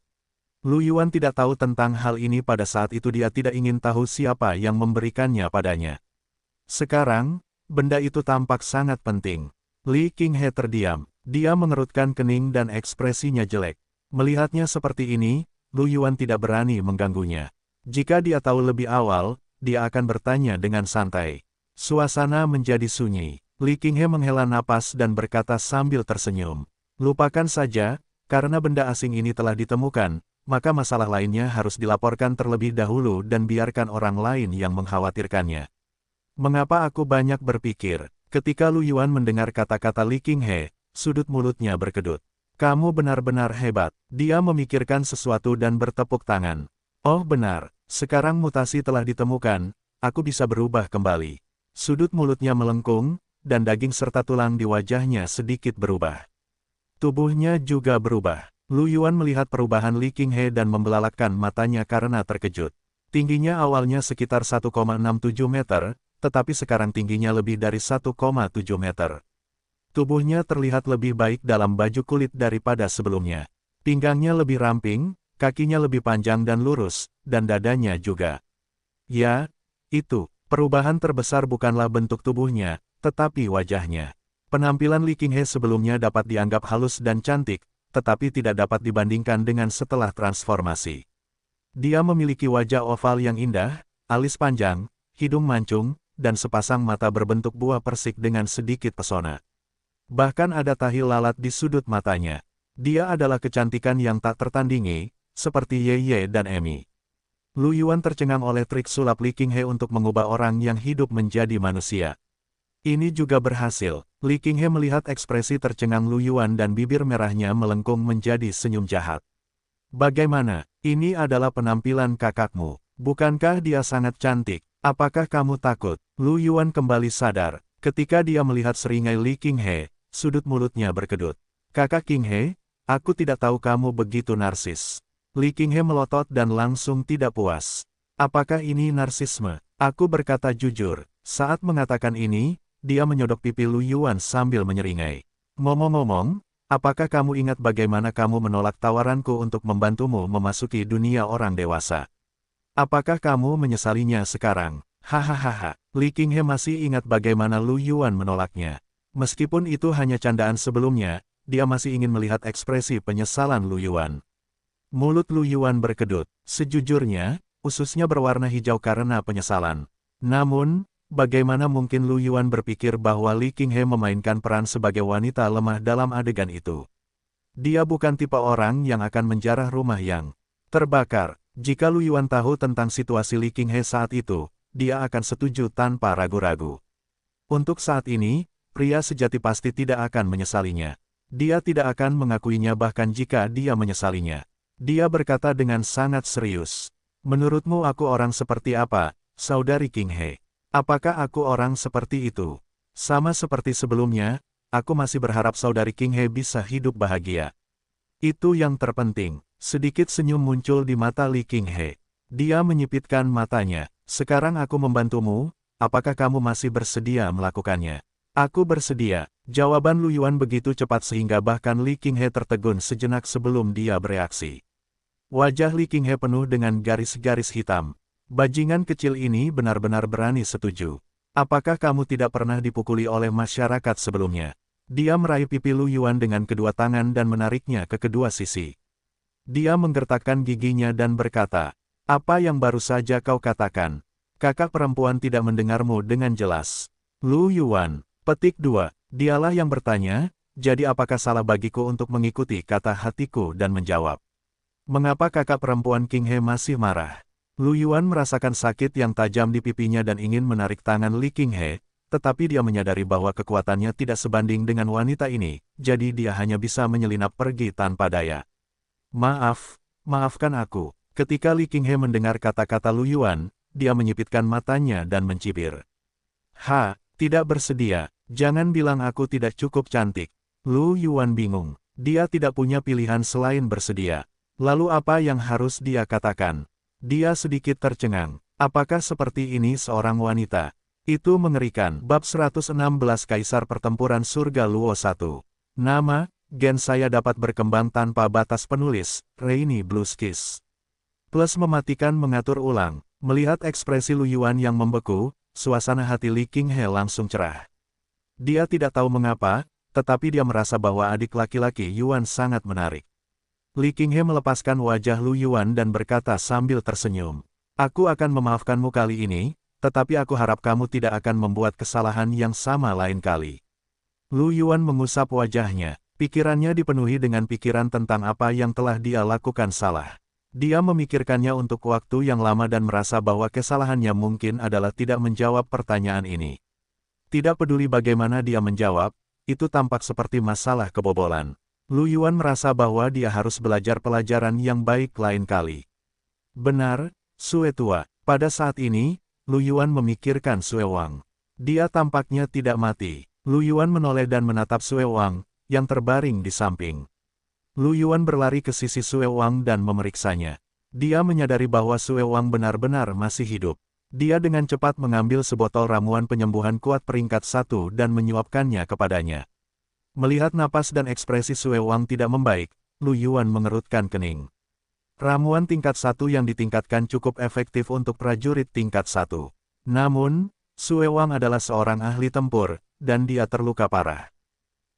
Lu Yuan tidak tahu tentang hal ini pada saat itu dia tidak ingin tahu siapa yang memberikannya padanya. Sekarang, benda itu tampak sangat penting. Li Qinghe terdiam. Dia mengerutkan kening dan ekspresinya jelek. Melihatnya seperti ini, Lu Yuan tidak berani mengganggunya. Jika dia tahu lebih awal, dia akan bertanya dengan santai. Suasana menjadi sunyi. Li Qinghe menghela napas dan berkata sambil tersenyum. Lupakan saja, karena benda asing ini telah ditemukan, maka masalah lainnya harus dilaporkan terlebih dahulu dan biarkan orang lain yang mengkhawatirkannya. Mengapa aku banyak berpikir? Ketika Lu Yuan mendengar kata-kata Li Qinghe, sudut mulutnya berkedut. Kamu benar-benar hebat. Dia memikirkan sesuatu dan bertepuk tangan. Oh benar, sekarang mutasi telah ditemukan, aku bisa berubah kembali. Sudut mulutnya melengkung, dan daging serta tulang di wajahnya sedikit berubah. Tubuhnya juga berubah. Lu Yuan melihat perubahan Li Qinghe dan membelalakkan matanya karena terkejut. Tingginya awalnya sekitar 1,67 meter, tetapi sekarang tingginya lebih dari 1,7 meter. Tubuhnya terlihat lebih baik dalam baju kulit daripada sebelumnya. Pinggangnya lebih ramping, kakinya lebih panjang dan lurus, dan dadanya juga. Ya, itu, perubahan terbesar bukanlah bentuk tubuhnya, tetapi wajahnya. Penampilan Li Qinghe sebelumnya dapat dianggap halus dan cantik, tetapi tidak dapat dibandingkan dengan setelah transformasi. Dia memiliki wajah oval yang indah, alis panjang, hidung mancung, dan sepasang mata berbentuk buah persik dengan sedikit pesona. Bahkan ada tahi lalat di sudut matanya. Dia adalah kecantikan yang tak tertandingi, seperti Ye Ye dan Emi. Lu Yuan tercengang oleh trik sulap Li Qinghe untuk mengubah orang yang hidup menjadi manusia. Ini juga berhasil. Li Qinghe melihat ekspresi tercengang Lu Yuan dan bibir merahnya melengkung menjadi senyum jahat. Bagaimana? Ini adalah penampilan kakakmu. Bukankah dia sangat cantik? Apakah kamu takut? Lu Yuan kembali sadar. Ketika dia melihat seringai Li Qinghe, sudut mulutnya berkedut. Kakak Qinghe, aku tidak tahu kamu begitu narsis. Li Qinghe melotot dan langsung tidak puas. Apakah ini narsisme? Aku berkata jujur. Saat mengatakan ini, dia menyodok pipi Lu Yuan sambil menyeringai. Ngomong-ngomong, apakah kamu ingat bagaimana kamu menolak tawaranku untuk membantumu memasuki dunia orang dewasa? Apakah kamu menyesalinya sekarang? Hahaha. Li Qinghe masih ingat bagaimana Lu Yuan menolaknya. Meskipun itu hanya candaan sebelumnya, dia masih ingin melihat ekspresi penyesalan Lu Yuan. Mulut Lu Yuan berkedut. Sejujurnya, ususnya berwarna hijau karena penyesalan. Namun, bagaimana mungkin Lu Yuan berpikir bahwa Li Qinghe memainkan peran sebagai wanita lemah dalam adegan itu? Dia bukan tipe orang yang akan menjarah rumah yang terbakar. Jika Lu Yuan tahu tentang situasi Li Qinghe saat itu, dia akan setuju tanpa ragu-ragu. Untuk saat ini, pria sejati pasti tidak akan menyesalinya. Dia tidak akan mengakuinya bahkan jika dia menyesalinya. Dia berkata dengan sangat serius. Menurutmu aku orang seperti apa, Saudari Qinghe? Apakah aku orang seperti itu? Sama seperti sebelumnya, aku masih berharap Saudari Qinghe bisa hidup bahagia. Itu yang terpenting. Sedikit senyum muncul di mata Li Qinghe. Dia menyipitkan matanya. Sekarang aku membantumu, apakah kamu masih bersedia melakukannya? Aku bersedia. Jawaban Lu Yuan begitu cepat sehingga bahkan Li Qinghe tertegun sejenak sebelum dia bereaksi. Wajah Li Qinghe penuh dengan garis-garis hitam. Bajingan kecil ini benar-benar berani setuju. Apakah kamu tidak pernah dipukuli oleh masyarakat sebelumnya? Dia meraih pipi Lu Yuan dengan kedua tangan dan menariknya ke kedua sisi. Dia menggertakkan giginya dan berkata, apa yang baru saja kau katakan? Kakak perempuan tidak mendengarmu dengan jelas. Lu Yuan, petik 2, dialah yang bertanya, jadi apakah salah bagiku untuk mengikuti kata hatiku dan menjawab? Mengapa kakak perempuan Qinghe masih marah? Lu Yuan merasakan sakit yang tajam di pipinya dan ingin menarik tangan Li Qinghe, tetapi dia menyadari bahwa kekuatannya tidak sebanding dengan wanita ini, jadi dia hanya bisa menyelinap pergi tanpa daya. Maafkan aku. Ketika Li Qinghe mendengar kata-kata Lu Yuan, dia menyipitkan matanya dan mencibir. Tidak bersedia. Jangan bilang aku tidak cukup cantik. Lu Yuan bingung. Dia tidak punya pilihan selain bersedia. Lalu apa yang harus dia katakan? Dia sedikit tercengang. Apakah seperti ini seorang wanita? Itu mengerikan. Bab 116 Kaisar Pertempuran Surga Luo 1. Nama, gen saya dapat berkembang tanpa batas. Penulis, Rainy Blue Skies. Plus mematikan mengatur ulang. Melihat ekspresi Lu Yuan yang membeku, suasana hati Li Qinghe langsung cerah. Dia tidak tahu mengapa, tetapi dia merasa bahwa adik laki-laki Yuan sangat menarik. Li Qinghe melepaskan wajah Lu Yuan dan berkata sambil tersenyum. Aku akan memaafkanmu kali ini, tetapi aku harap kamu tidak akan membuat kesalahan yang sama lain kali. Lu Yuan mengusap wajahnya, pikirannya dipenuhi dengan pikiran tentang apa yang telah dia lakukan salah. Dia memikirkannya untuk waktu yang lama dan merasa bahwa kesalahannya mungkin adalah tidak menjawab pertanyaan ini. Tidak peduli bagaimana dia menjawab, itu tampak seperti masalah kebobolan. Lu Yuan merasa bahwa dia harus belajar pelajaran yang baik lain kali. Benar, Sue tua. Pada saat ini, Lu Yuan memikirkan Sue Wang. Dia tampaknya tidak mati. Lu Yuan menoleh dan menatap Sue Wang, yang terbaring di samping. Lu Yuan berlari ke sisi Sue Wang dan memeriksanya. Dia menyadari bahwa Sue Wang benar-benar masih hidup. Dia dengan cepat mengambil sebotol ramuan penyembuhan kuat peringkat 1 dan menyuapkannya kepadanya. Melihat napas dan ekspresi Sue Wang tidak membaik, Lu Yuan mengerutkan kening. Ramuan tingkat 1 yang ditingkatkan cukup efektif untuk prajurit tingkat 1. Namun, Sue Wang adalah seorang ahli tempur, dan dia terluka parah.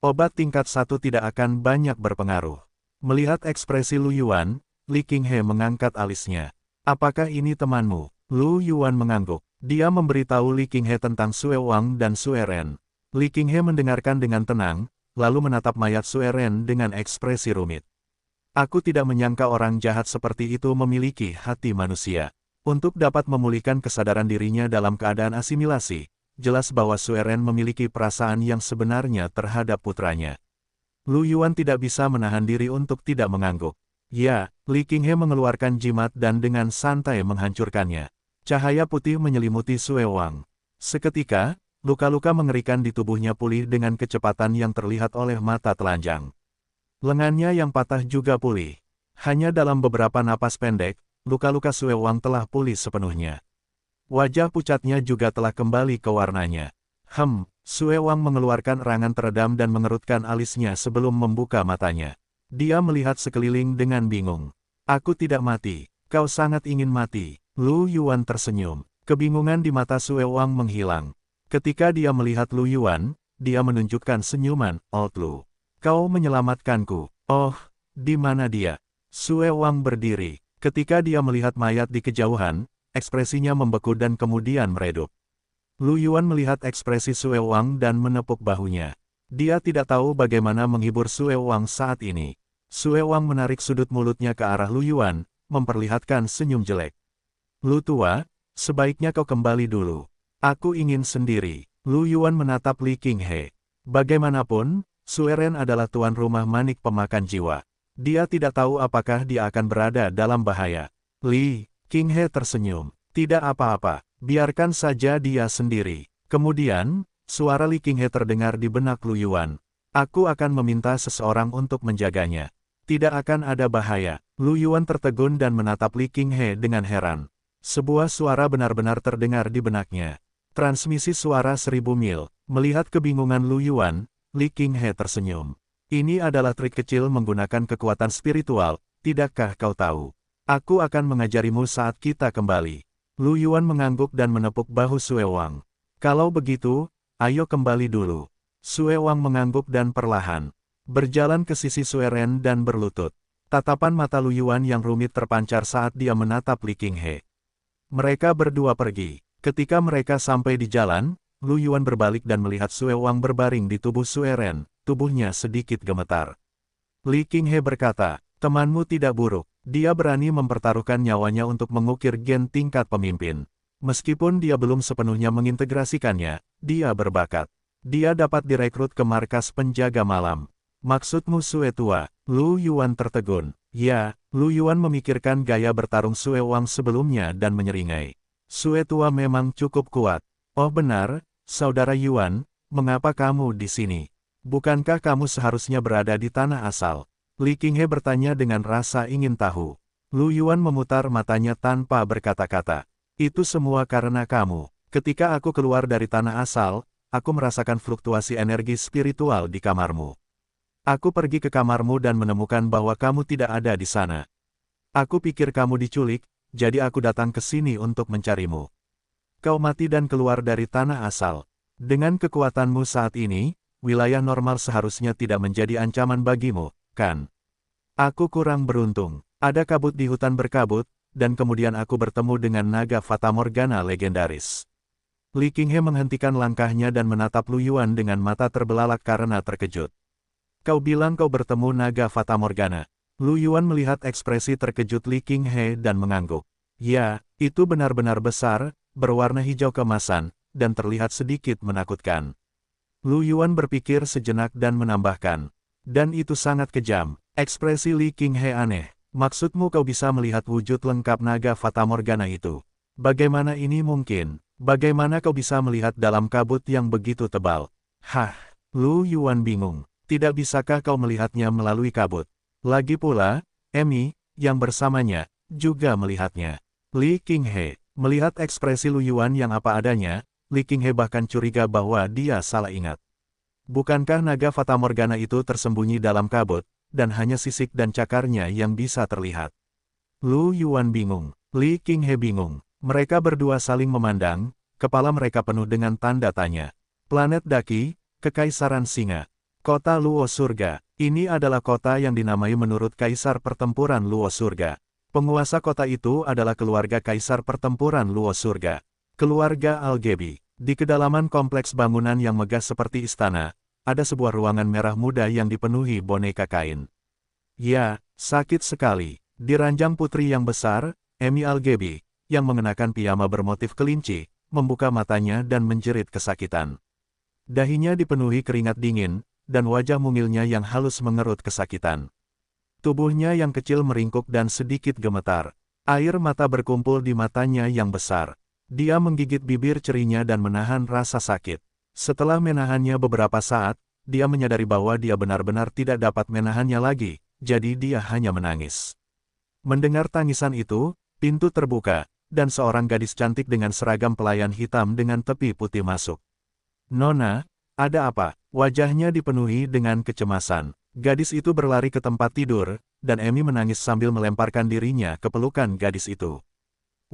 Obat tingkat 1 tidak akan banyak berpengaruh. Melihat ekspresi Lu Yuan, Li Qinghe mengangkat alisnya. Apakah ini temanmu? Lu Yuan mengangguk. Dia memberitahu Li Qinghe tentang Sue Wang dan Sue Ren. Li Qinghe mendengarkan dengan tenang, lalu menatap mayat Sue Ren dengan ekspresi rumit. Aku tidak menyangka orang jahat seperti itu memiliki hati manusia. Untuk dapat memulihkan kesadaran dirinya dalam keadaan asimilasi, jelas bahwa Sue Ren memiliki perasaan yang sebenarnya terhadap putranya. Lu Yuan tidak bisa menahan diri untuk tidak mengangguk. Ya, Li Qinghe mengeluarkan jimat dan dengan santai menghancurkannya. Cahaya putih menyelimuti Sue Wang. Seketika, luka-luka mengerikan di tubuhnya pulih dengan kecepatan yang terlihat oleh mata telanjang. Lengannya yang patah juga pulih. Hanya dalam beberapa napas pendek, luka-luka Sue Wang telah pulih sepenuhnya. Wajah pucatnya juga telah kembali ke warnanya. Sue Wang mengeluarkan erangan teredam dan mengerutkan alisnya sebelum membuka matanya. Dia melihat sekeliling dengan bingung. Aku tidak mati. Kau sangat ingin mati. Lu Yuan tersenyum. Kebingungan di mata Sue Wang menghilang. Ketika dia melihat Lu Yuan, dia menunjukkan senyuman. Old Lu. Kau menyelamatkanku. Oh, di mana dia? Sue Wang berdiri. Ketika dia melihat mayat di kejauhan, ekspresinya membeku dan kemudian meredup. Lu Yuan melihat ekspresi Sue Wang dan menepuk bahunya. Dia tidak tahu bagaimana menghibur Sue Wang saat ini. Sue Wang menarik sudut mulutnya ke arah Lu Yuan, memperlihatkan senyum jelek. Lu tua, sebaiknya kau kembali dulu. Aku ingin sendiri. Lu Yuan menatap Li Qinghe. Bagaimanapun, Sue Ren adalah tuan rumah manik pemakan jiwa. Dia tidak tahu apakah dia akan berada dalam bahaya. Li Qinghe tersenyum. Tidak apa-apa, biarkan saja dia sendiri. Kemudian, suara Li Qinghe terdengar di benak Lu Yuan. Aku akan meminta seseorang untuk menjaganya. Tidak akan ada bahaya. Lu Yuan tertegun dan menatap Li Qinghe dengan heran. Sebuah suara benar-benar terdengar di benaknya. Transmisi suara 1000 mil. Melihat kebingungan Lu Yuan, Li Qinghe tersenyum. Ini adalah trik kecil menggunakan kekuatan spiritual, tidakkah kau tahu? Aku akan mengajarimu saat kita kembali. Lu Yuan mengangguk dan menepuk bahu Sue Wang. Kalau begitu, ayo kembali dulu. Sue Wang mengangguk dan perlahan berjalan ke sisi Sue Ren dan berlutut. Tatapan mata Lu Yuan yang rumit terpancar saat dia menatap Li Qinghe. Mereka berdua pergi. Ketika mereka sampai di jalan, Lu Yuan berbalik dan melihat Sue Wang berbaring di tubuh Sue Ren, tubuhnya sedikit gemetar. Li Qinghe berkata, temanmu tidak buruk. Dia berani mempertaruhkan nyawanya untuk mengukir gen tingkat pemimpin. Meskipun dia belum sepenuhnya mengintegrasikannya, dia berbakat. Dia dapat direkrut ke markas penjaga malam. Maksudmu Sue tua? Lu Yuan tertegun. Ya, Lu Yuan memikirkan gaya bertarung Sue Wang sebelumnya dan menyeringai. Sue tua memang cukup kuat. Oh benar, saudara Yuan, mengapa kamu di sini? Bukankah kamu seharusnya berada di tanah asal? Li Qinghe bertanya dengan rasa ingin tahu. Lu Yuan memutar matanya tanpa berkata-kata. Itu semua karena kamu. Ketika aku keluar dari tanah asal, aku merasakan fluktuasi energi spiritual di kamarmu. Aku pergi ke kamarmu dan menemukan bahwa kamu tidak ada di sana. Aku pikir kamu diculik, jadi aku datang ke sini untuk mencarimu. Kau mati dan keluar dari tanah asal. Dengan kekuatanmu saat ini, wilayah normal seharusnya tidak menjadi ancaman bagimu, kan? Aku kurang beruntung. Ada kabut di hutan berkabut, dan kemudian aku bertemu dengan naga Fatamorgana legendaris. Li Qinghe menghentikan langkahnya dan menatap Lu Yuan dengan mata terbelalak karena terkejut. Kau bilang kau bertemu naga Fatamorgana. Lu Yuan melihat ekspresi terkejut Li Qinghe dan mengangguk. Ya, itu benar-benar besar, berwarna hijau keemasan, dan terlihat sedikit menakutkan. Lu Yuan berpikir sejenak dan menambahkan. Dan itu sangat kejam. Ekspresi Li Qinghe aneh. Maksudmu kau bisa melihat wujud lengkap naga Fatamorgana itu? Bagaimana ini mungkin? Bagaimana kau bisa melihat dalam kabut yang begitu tebal? Hah, Lu Yuan bingung. Tidak bisakah kau melihatnya melalui kabut? Lagi pula, Emi, yang bersamanya, juga melihatnya. Li Qinghe, melihat ekspresi Lu Yuan yang apa adanya, Li Qinghe bahkan curiga bahwa dia salah ingat. Bukankah naga Fatamorgana itu tersembunyi dalam kabut, dan hanya sisik dan cakarnya yang bisa terlihat? Lu Yuan bingung. Li Qinghe bingung. Mereka berdua saling memandang, kepala mereka penuh dengan tanda tanya. Planet Daki, Kekaisaran Singa. Kota Luo Surga. Ini adalah kota yang dinamai menurut Kaisar Pertempuran Luo Surga. Penguasa kota itu adalah keluarga Kaisar Pertempuran Luo Surga. Keluarga Algebi. Di kedalaman kompleks bangunan yang megah seperti istana, ada sebuah ruangan merah muda yang dipenuhi boneka kain. Ya, sakit sekali. Di ranjang putri yang besar, Emi Algebi, yang mengenakan piyama bermotif kelinci, membuka matanya dan menjerit kesakitan. Dahinya dipenuhi keringat dingin, dan wajah mungilnya yang halus mengerut kesakitan. Tubuhnya yang kecil meringkuk dan sedikit gemetar. Air mata berkumpul di matanya yang besar. Dia menggigit bibir cerinya dan menahan rasa sakit. Setelah menahannya beberapa saat, dia menyadari bahwa dia benar-benar tidak dapat menahannya lagi, jadi dia hanya menangis. Mendengar tangisan itu, pintu terbuka, dan seorang gadis cantik dengan seragam pelayan hitam dengan tepi putih masuk. Nona, ada apa? Wajahnya dipenuhi dengan kecemasan. Gadis itu berlari ke tempat tidur, dan Emi menangis sambil melemparkan dirinya ke pelukan gadis itu.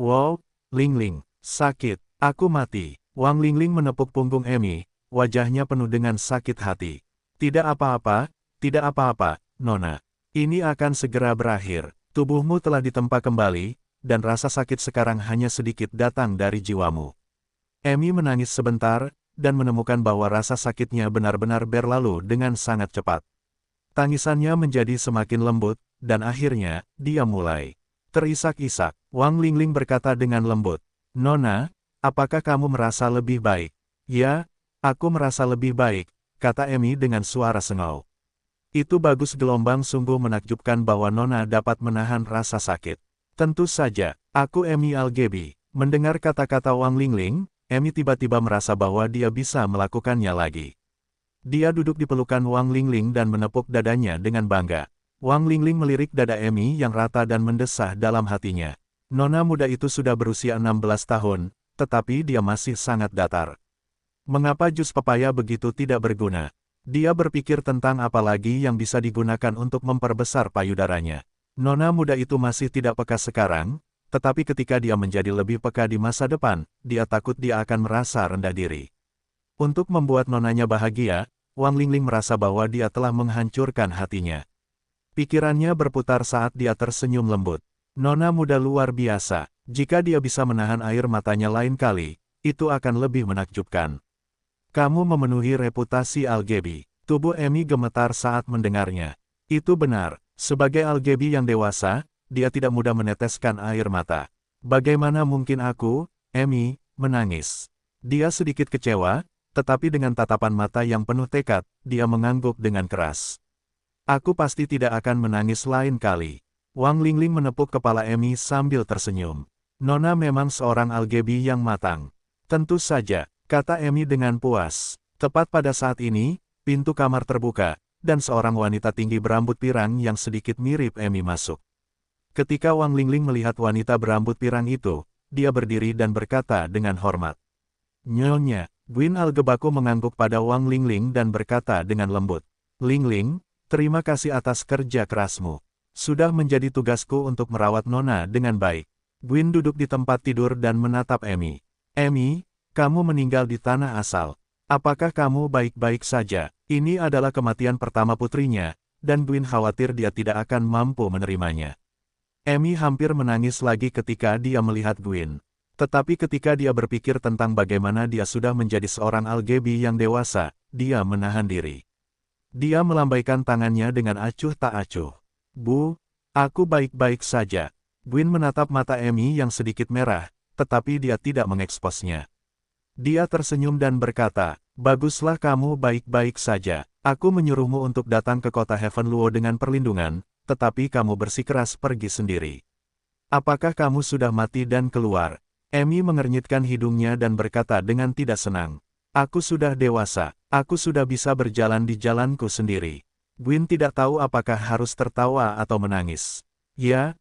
Wow, Lingling, sakit, aku mati. Wang Lingling menepuk punggung Emi, wajahnya penuh dengan sakit hati. Tidak apa-apa, Nona. Ini akan segera berakhir. Tubuhmu telah ditempa kembali, dan rasa sakit sekarang hanya sedikit datang dari jiwamu. Emi menangis sebentar, dan menemukan bahwa rasa sakitnya benar-benar berlalu dengan sangat cepat. Tangisannya menjadi semakin lembut, dan akhirnya, dia mulai terisak-isak. Wang Lingling berkata dengan lembut, Nona, apakah kamu merasa lebih baik? Ya, aku merasa lebih baik, kata Emi dengan suara sengau. Itu bagus, gelombang sungguh menakjubkan bahwa Nona dapat menahan rasa sakit. Tentu saja, aku Emi Algebi. Mendengar kata-kata Wang Lingling, Emi tiba-tiba merasa bahwa dia bisa melakukannya lagi. Dia duduk di pelukan Wang Lingling dan menepuk dadanya dengan bangga. Wang Lingling melirik dada Emi yang rata dan mendesah dalam hatinya. Nona muda itu sudah berusia 16 tahun, tetapi dia masih sangat datar. Mengapa jus pepaya begitu tidak berguna? Dia berpikir tentang apa lagi yang bisa digunakan untuk memperbesar payudaranya. Nona muda itu masih tidak peka sekarang, tetapi ketika dia menjadi lebih peka di masa depan, dia takut dia akan merasa rendah diri. Untuk membuat nonanya bahagia, Wang Lingling merasa bahwa dia telah menghancurkan hatinya. Pikirannya berputar saat dia tersenyum lembut. Nona muda luar biasa, jika dia bisa menahan air matanya lain kali, itu akan lebih menakjubkan. Kamu memenuhi reputasi Algebi. Tubuh Emi gemetar saat mendengarnya. Itu benar, sebagai Algebi yang dewasa, dia tidak mudah meneteskan air mata. Bagaimana mungkin aku, Emi, menangis? Dia sedikit kecewa, tetapi dengan tatapan mata yang penuh tekad, dia mengangguk dengan keras. Aku pasti tidak akan menangis lain kali. Wang Lingling menepuk kepala Emi sambil tersenyum. Nona memang seorang Algebi yang matang. Tentu saja, kata Emi dengan puas. Tepat pada saat ini, pintu kamar terbuka, dan seorang wanita tinggi berambut pirang yang sedikit mirip Amy masuk. Ketika Wang Lingling melihat wanita berambut pirang itu, dia berdiri dan berkata dengan hormat. Nyonya, Gwyn Algebaku mengangguk pada Wang Lingling dan berkata dengan lembut. Lingling, terima kasih atas kerja kerasmu. Sudah menjadi tugasku untuk merawat Nona dengan baik. Gwyn duduk di tempat tidur dan menatap Amy. Amy, kamu meninggal di tanah asal. Apakah kamu baik-baik saja? Ini adalah kematian pertama putrinya, dan Gwyn khawatir dia tidak akan mampu menerimanya. Amy hampir menangis lagi ketika dia melihat Gwyn. Tetapi ketika dia berpikir tentang bagaimana dia sudah menjadi seorang algebi yang dewasa, dia menahan diri. Dia melambaikan tangannya dengan acuh tak acuh. Bu, aku baik-baik saja. Gwyn menatap mata Amy yang sedikit merah, tetapi dia tidak mengeksposnya. Dia tersenyum dan berkata, baguslah kamu baik-baik saja. Aku menyuruhmu untuk datang ke kota Heaven Luo dengan perlindungan, tetapi kamu bersikeras pergi sendiri. Apakah kamu sudah mati dan keluar? Amy mengernyitkan hidungnya dan berkata dengan tidak senang. Aku sudah dewasa, aku sudah bisa berjalan di jalanku sendiri. Gwyn tidak tahu apakah harus tertawa atau menangis. Ya,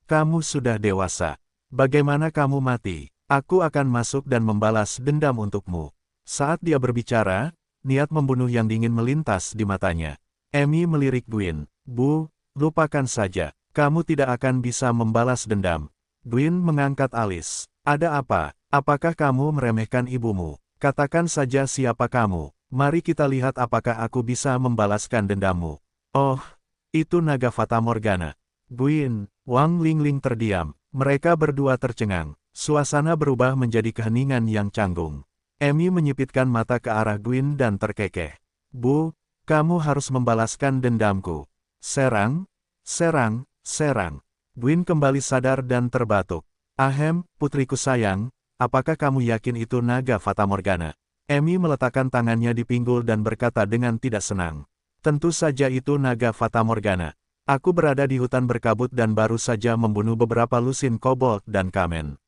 kamu sudah dewasa. Bagaimana kamu mati? Aku akan masuk dan membalas dendam untukmu. Saat dia berbicara, niat membunuh yang dingin melintas di matanya. Amy melirik Gwyn. Bu, lupakan saja. Kamu tidak akan bisa membalas dendam. Gwyn mengangkat alis. Ada apa? Apakah kamu meremehkan ibumu? Katakan saja siapa kamu. Mari kita lihat apakah aku bisa membalaskan dendammu. Oh, itu naga Fata Morgana. Gwyn, Wang Lingling terdiam. Mereka berdua tercengang. Suasana berubah menjadi keheningan yang canggung. Amy menyipitkan mata ke arah Gwyn dan terkekeh. Bu, kamu harus membalaskan dendamku. Serang, serang, serang. Gwyn kembali sadar dan terbatuk. Ahem, putriku sayang, apakah kamu yakin itu naga Fata Morgana? Amy meletakkan tangannya di pinggul dan berkata dengan tidak senang. Tentu saja itu naga Fata Morgana. Aku berada di hutan berkabut dan baru saja membunuh beberapa lusin kobold dan kamen.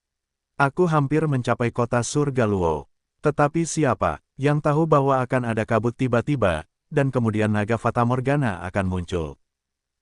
Aku hampir mencapai kota surga Luo. Tetapi siapa yang tahu bahwa akan ada kabut tiba-tiba, dan kemudian naga Fata Morgana akan muncul.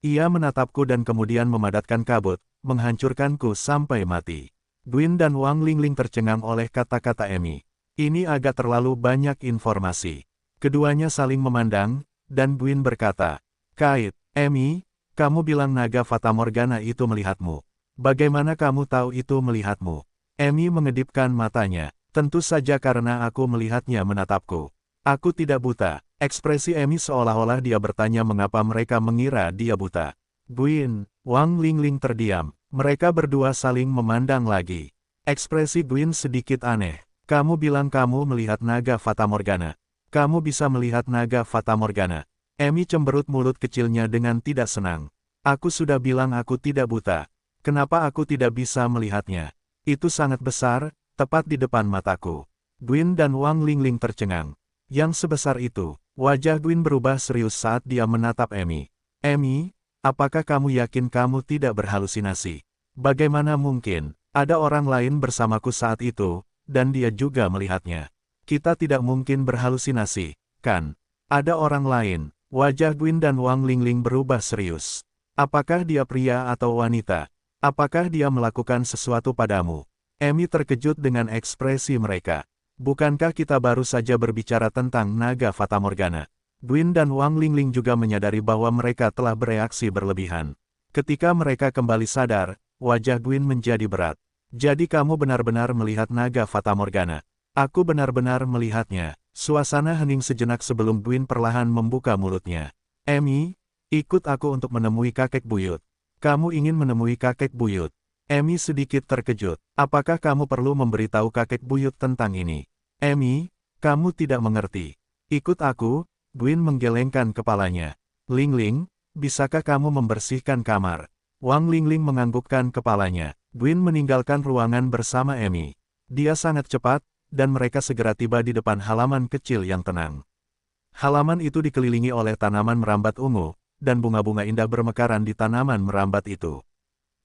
Ia menatapku dan kemudian memadatkan kabut, menghancurkanku sampai mati. Gwyn dan Wang Lingling tercengang oleh kata-kata Amy. Ini agak terlalu banyak informasi. Keduanya saling memandang, dan Gwyn berkata, Kait, Amy, kamu bilang naga Fata Morgana itu melihatmu. Bagaimana kamu tahu itu melihatmu? Amy mengedipkan matanya. Tentu saja karena aku melihatnya menatapku. Aku tidak buta. Ekspresi Amy seolah-olah dia bertanya mengapa mereka mengira dia buta. Gwyn, Wang Lingling terdiam. Mereka berdua saling memandang lagi. Ekspresi Gwyn sedikit aneh. Kamu bilang kamu melihat naga Fata Morgana. Kamu bisa melihat naga Fata Morgana. Amy cemberut mulut kecilnya dengan tidak senang. Aku sudah bilang aku tidak buta. Kenapa aku tidak bisa melihatnya? Itu sangat besar, tepat di depan mataku. Gwyn dan Wang Lingling tercengang. Yang sebesar itu, wajah Gwyn berubah serius saat dia menatap Amy. Amy, apakah kamu yakin kamu tidak berhalusinasi? Bagaimana mungkin? Ada orang lain bersamaku saat itu, dan dia juga melihatnya. Kita tidak mungkin berhalusinasi, kan? Ada orang lain. Wajah Gwyn dan Wang Lingling berubah serius. Apakah dia pria atau wanita? Apakah dia melakukan sesuatu padamu? Amy terkejut dengan ekspresi mereka. Bukankah kita baru saja berbicara tentang naga Fata Morgana? Gwyn dan Wang Lingling juga menyadari bahwa mereka telah bereaksi berlebihan. Ketika mereka kembali sadar, wajah Gwyn menjadi berat. Jadi kamu benar-benar melihat naga Fata Morgana. Aku benar-benar melihatnya. Suasana hening sejenak sebelum Gwyn perlahan membuka mulutnya. Amy, ikut aku untuk menemui kakek buyut. Kamu ingin menemui kakek buyut? Amy sedikit terkejut. Apakah kamu perlu memberitahu kakek buyut tentang ini? Amy, kamu tidak mengerti. Ikut aku. Gwyn menggelengkan kepalanya. Lingling, bisakah kamu membersihkan kamar? Wang Lingling menganggukkan kepalanya. Gwyn meninggalkan ruangan bersama Amy. Dia sangat cepat, dan mereka segera tiba di depan halaman kecil yang tenang. Halaman itu dikelilingi oleh tanaman merambat ungu, dan bunga-bunga indah bermekaran di tanaman merambat itu.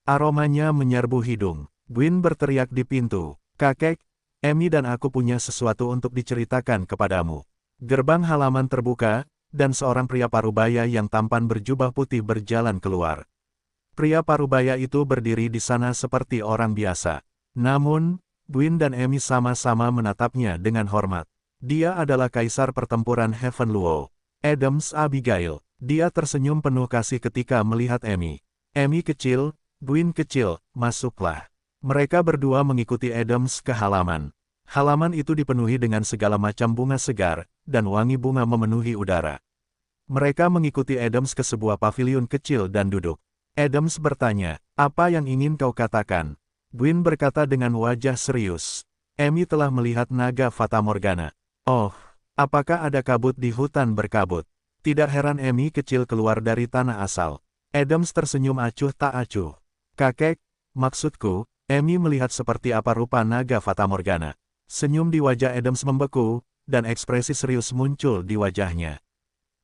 Aromanya menyerbu hidung. Gwyn berteriak di pintu. Kakek, Amy dan aku punya sesuatu untuk diceritakan kepadamu. Gerbang halaman terbuka, dan seorang pria parubaya yang tampan berjubah putih berjalan keluar. Pria parubaya itu berdiri di sana seperti orang biasa. Namun, Gwyn dan Amy sama-sama menatapnya dengan hormat. Dia adalah kaisar pertempuran Heaven Luo, Adams Abigail. Dia tersenyum penuh kasih ketika melihat Amy. Amy kecil, Gwyn kecil, masuklah. Mereka berdua mengikuti Adams ke halaman. Halaman itu dipenuhi dengan segala macam bunga segar, dan wangi bunga memenuhi udara. Mereka mengikuti Adams ke sebuah paviliun kecil dan duduk. Adams bertanya, "Apa yang ingin kau katakan?" Gwyn berkata dengan wajah serius. "Amy telah melihat naga Fatamorgana." "Oh, apakah ada kabut di hutan berkabut?" Tidak heran Amy kecil keluar dari tanah asal. Adams tersenyum acuh tak acuh. "Kakek, maksudku, Amy melihat seperti apa rupa naga Fatamorgana." Senyum di wajah Adams membeku, dan ekspresi serius muncul di wajahnya.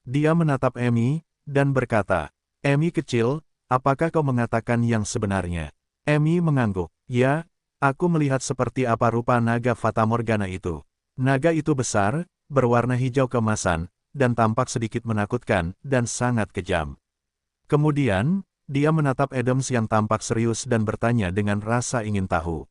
Dia menatap Amy, dan berkata, "Amy kecil, apakah kau mengatakan yang sebenarnya?" Amy mengangguk. "Ya, aku melihat seperti apa rupa naga Fatamorgana itu. Naga itu besar, berwarna hijau keemasan, dan tampak sedikit menakutkan, dan sangat kejam." Kemudian, dia menatap Adams yang tampak serius dan bertanya dengan rasa ingin tahu.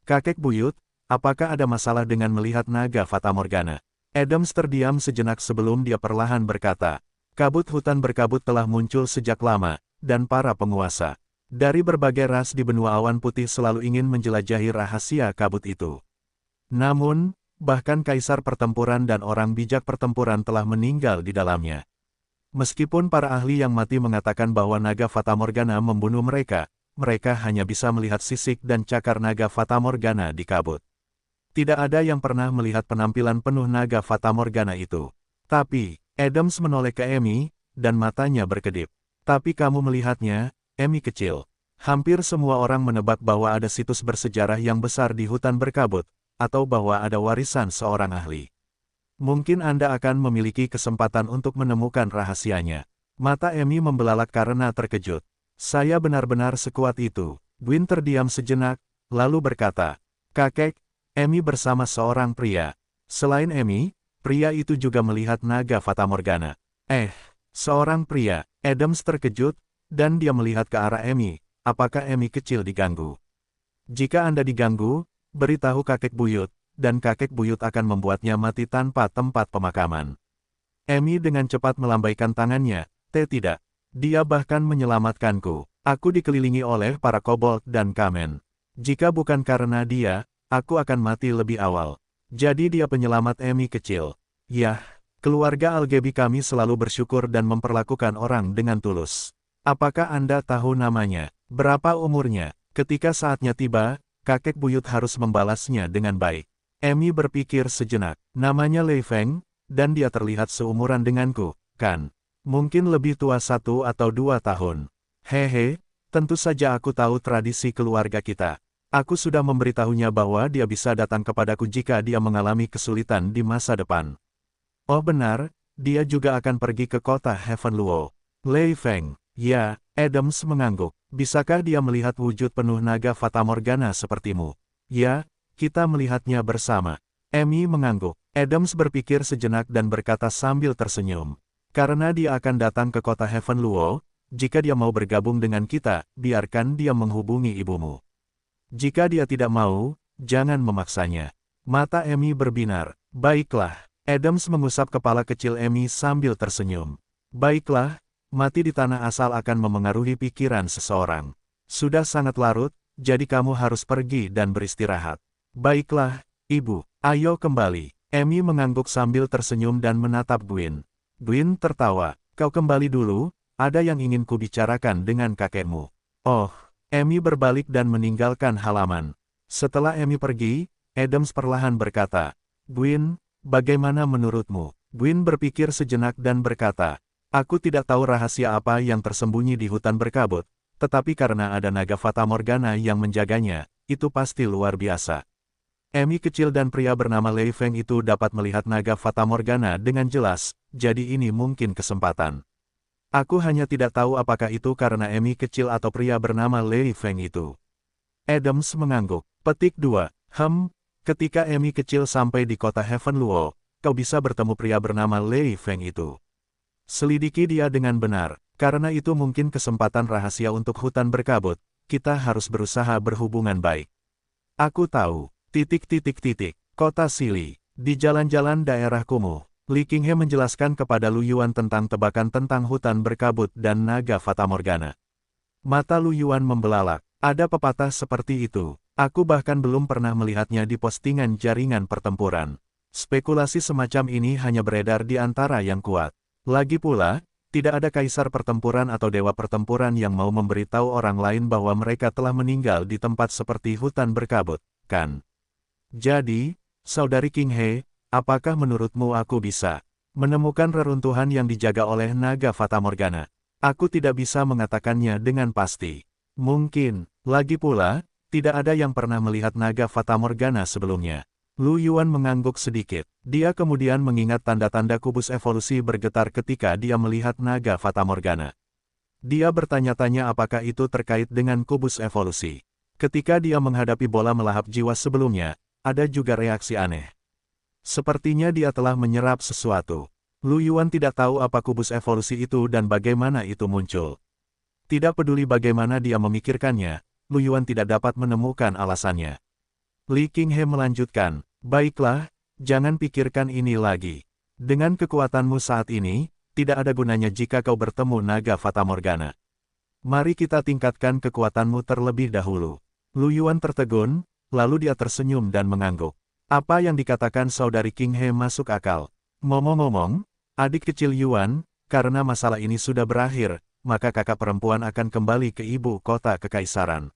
"Kakek buyut, apakah ada masalah dengan melihat naga Fatamorgana?" Adams terdiam sejenak sebelum dia perlahan berkata, "Kabut hutan berkabut telah muncul sejak lama, dan para penguasa dari berbagai ras di benua awan putih selalu ingin menjelajahi rahasia kabut itu. Namun, bahkan kaisar pertempuran dan orang bijak pertempuran telah meninggal di dalamnya. Meskipun para ahli yang mati mengatakan bahwa naga Fatamorgana membunuh mereka, mereka hanya bisa melihat sisik dan cakar naga Fatamorgana di kabut. Tidak ada yang pernah melihat penampilan penuh naga Fatamorgana itu." "Tapi," Adams menoleh ke Amy, dan matanya berkedip. "Tapi kamu melihatnya, Amy kecil." Hampir semua orang menebak bahwa ada situs bersejarah yang besar di hutan berkabut, atau bahwa ada warisan seorang ahli. Mungkin Anda akan memiliki kesempatan untuk menemukan rahasianya. Mata Amy membelalak karena terkejut. "Saya benar-benar sekuat itu." Gwyn terdiam sejenak, lalu berkata, "Kakek, Amy bersama seorang pria. Selain Amy, pria itu juga melihat naga Fatamorgana." Seorang pria." Adams terkejut, dan dia melihat ke arah Amy. "Apakah Amy kecil diganggu?" "Jika Anda diganggu, beritahu kakek buyut, dan kakek buyut akan membuatnya mati tanpa tempat pemakaman." Amy dengan cepat melambaikan tangannya. Tidak. Dia bahkan menyelamatkanku. Aku dikelilingi oleh para kobold dan kamen. Jika bukan karena dia, aku akan mati lebih awal. Jadi dia penyelamat Amy kecil." "Yah, keluarga Algebi kami selalu bersyukur dan memperlakukan orang dengan tulus." "Apakah Anda tahu namanya? Berapa umurnya?" Ketika saatnya tiba, kakek buyut harus membalasnya dengan baik. Amy berpikir sejenak. "Namanya Lei Feng, dan dia terlihat seumuran denganku, kan? Mungkin lebih tua 1 atau 2 tahun. Hehe, tentu saja aku tahu tradisi keluarga kita. Aku sudah memberitahunya bahwa dia bisa datang kepadaku jika dia mengalami kesulitan di masa depan." "Oh benar, dia juga akan pergi ke kota Heaven Luo." Lei Feng, ya, Adams mengangguk. "Bisakah dia melihat wujud penuh naga Fatamorgana sepertimu?" "Ya, kita melihatnya bersama." Amy mengangguk. Adams berpikir sejenak dan berkata sambil tersenyum. "Karena dia akan datang ke kota Heaven Luo, jika dia mau bergabung dengan kita, biarkan dia menghubungi ibumu. Jika dia tidak mau, jangan memaksanya." Mata Amy berbinar. "Baiklah." Adams mengusap kepala kecil Amy sambil tersenyum. "Baiklah, mati di tanah asal akan memengaruhi pikiran seseorang. Sudah sangat larut, jadi kamu harus pergi dan beristirahat." "Baiklah, Ibu. Ayo kembali." Amy mengangguk sambil tersenyum dan menatap Gwyn. Gwyn tertawa. "Kau kembali dulu, ada yang ingin kubicarakan dengan kakekmu." "Oh." Amy berbalik dan meninggalkan halaman. Setelah Amy pergi, Adams perlahan berkata, "Gwyn, bagaimana menurutmu?" Gwyn berpikir sejenak dan berkata, "Aku tidak tahu rahasia apa yang tersembunyi di hutan berkabut, tetapi karena ada naga Fatamorgana yang menjaganya, itu pasti luar biasa." Amy kecil dan pria bernama Lei Feng itu dapat melihat naga Fatamorgana dengan jelas, jadi ini mungkin kesempatan. Aku hanya tidak tahu apakah itu karena Amy kecil atau pria bernama Lei Feng itu. Adams mengangguk. Petik 2. Ketika Emi kecil sampai di kota Heaven Luo, kau bisa bertemu pria bernama Lei Feng itu. Selidiki dia dengan benar, karena itu mungkin kesempatan rahasia untuk hutan berkabut, kita harus berusaha berhubungan baik. Aku tahu, kota Sili, di jalan-jalan daerah kumuh. Li Qinghe menjelaskan kepada Lu Yuan tentang tebakan tentang hutan berkabut dan naga fatamorgana. Mata Lu Yuan membelalak, ada pepatah seperti itu. Aku bahkan belum pernah melihatnya di postingan jaringan pertempuran. Spekulasi semacam ini hanya beredar di antara yang kuat. Lagi pula, tidak ada kaisar pertempuran atau dewa pertempuran yang mau memberitahu orang lain bahwa mereka telah meninggal di tempat seperti hutan berkabut, kan? Jadi, Saudari Qinghe, apakah menurutmu aku bisa menemukan reruntuhan yang dijaga oleh naga fatamorgana? Aku tidak bisa mengatakannya dengan pasti. Mungkin, lagi pula, tidak ada yang pernah melihat naga fatamorgana sebelumnya. Lu Yuan mengangguk sedikit. Dia kemudian mengingat tanda-tanda kubus evolusi bergetar ketika dia melihat naga fatamorgana. Dia bertanya-tanya apakah itu terkait dengan kubus evolusi. Ketika dia menghadapi bola melahap jiwa sebelumnya, ada juga reaksi aneh. Sepertinya dia telah menyerap sesuatu. Lu Yuan tidak tahu apa kubus evolusi itu dan bagaimana itu muncul. Tidak peduli bagaimana dia memikirkannya, Lu Yuan tidak dapat menemukan alasannya. Li Qinghe melanjutkan, baiklah, jangan pikirkan ini lagi. Dengan kekuatanmu saat ini, tidak ada gunanya jika kau bertemu naga fatamorgana. Mari kita tingkatkan kekuatanmu terlebih dahulu. Lu Yuan tertegun, lalu dia tersenyum dan mengangguk. Apa yang dikatakan Saudari Qinghe masuk akal. Ngomong-ngomong, adik kecil Yuan, karena masalah ini sudah berakhir, maka kakak perempuan akan kembali ke ibu kota kekaisaran.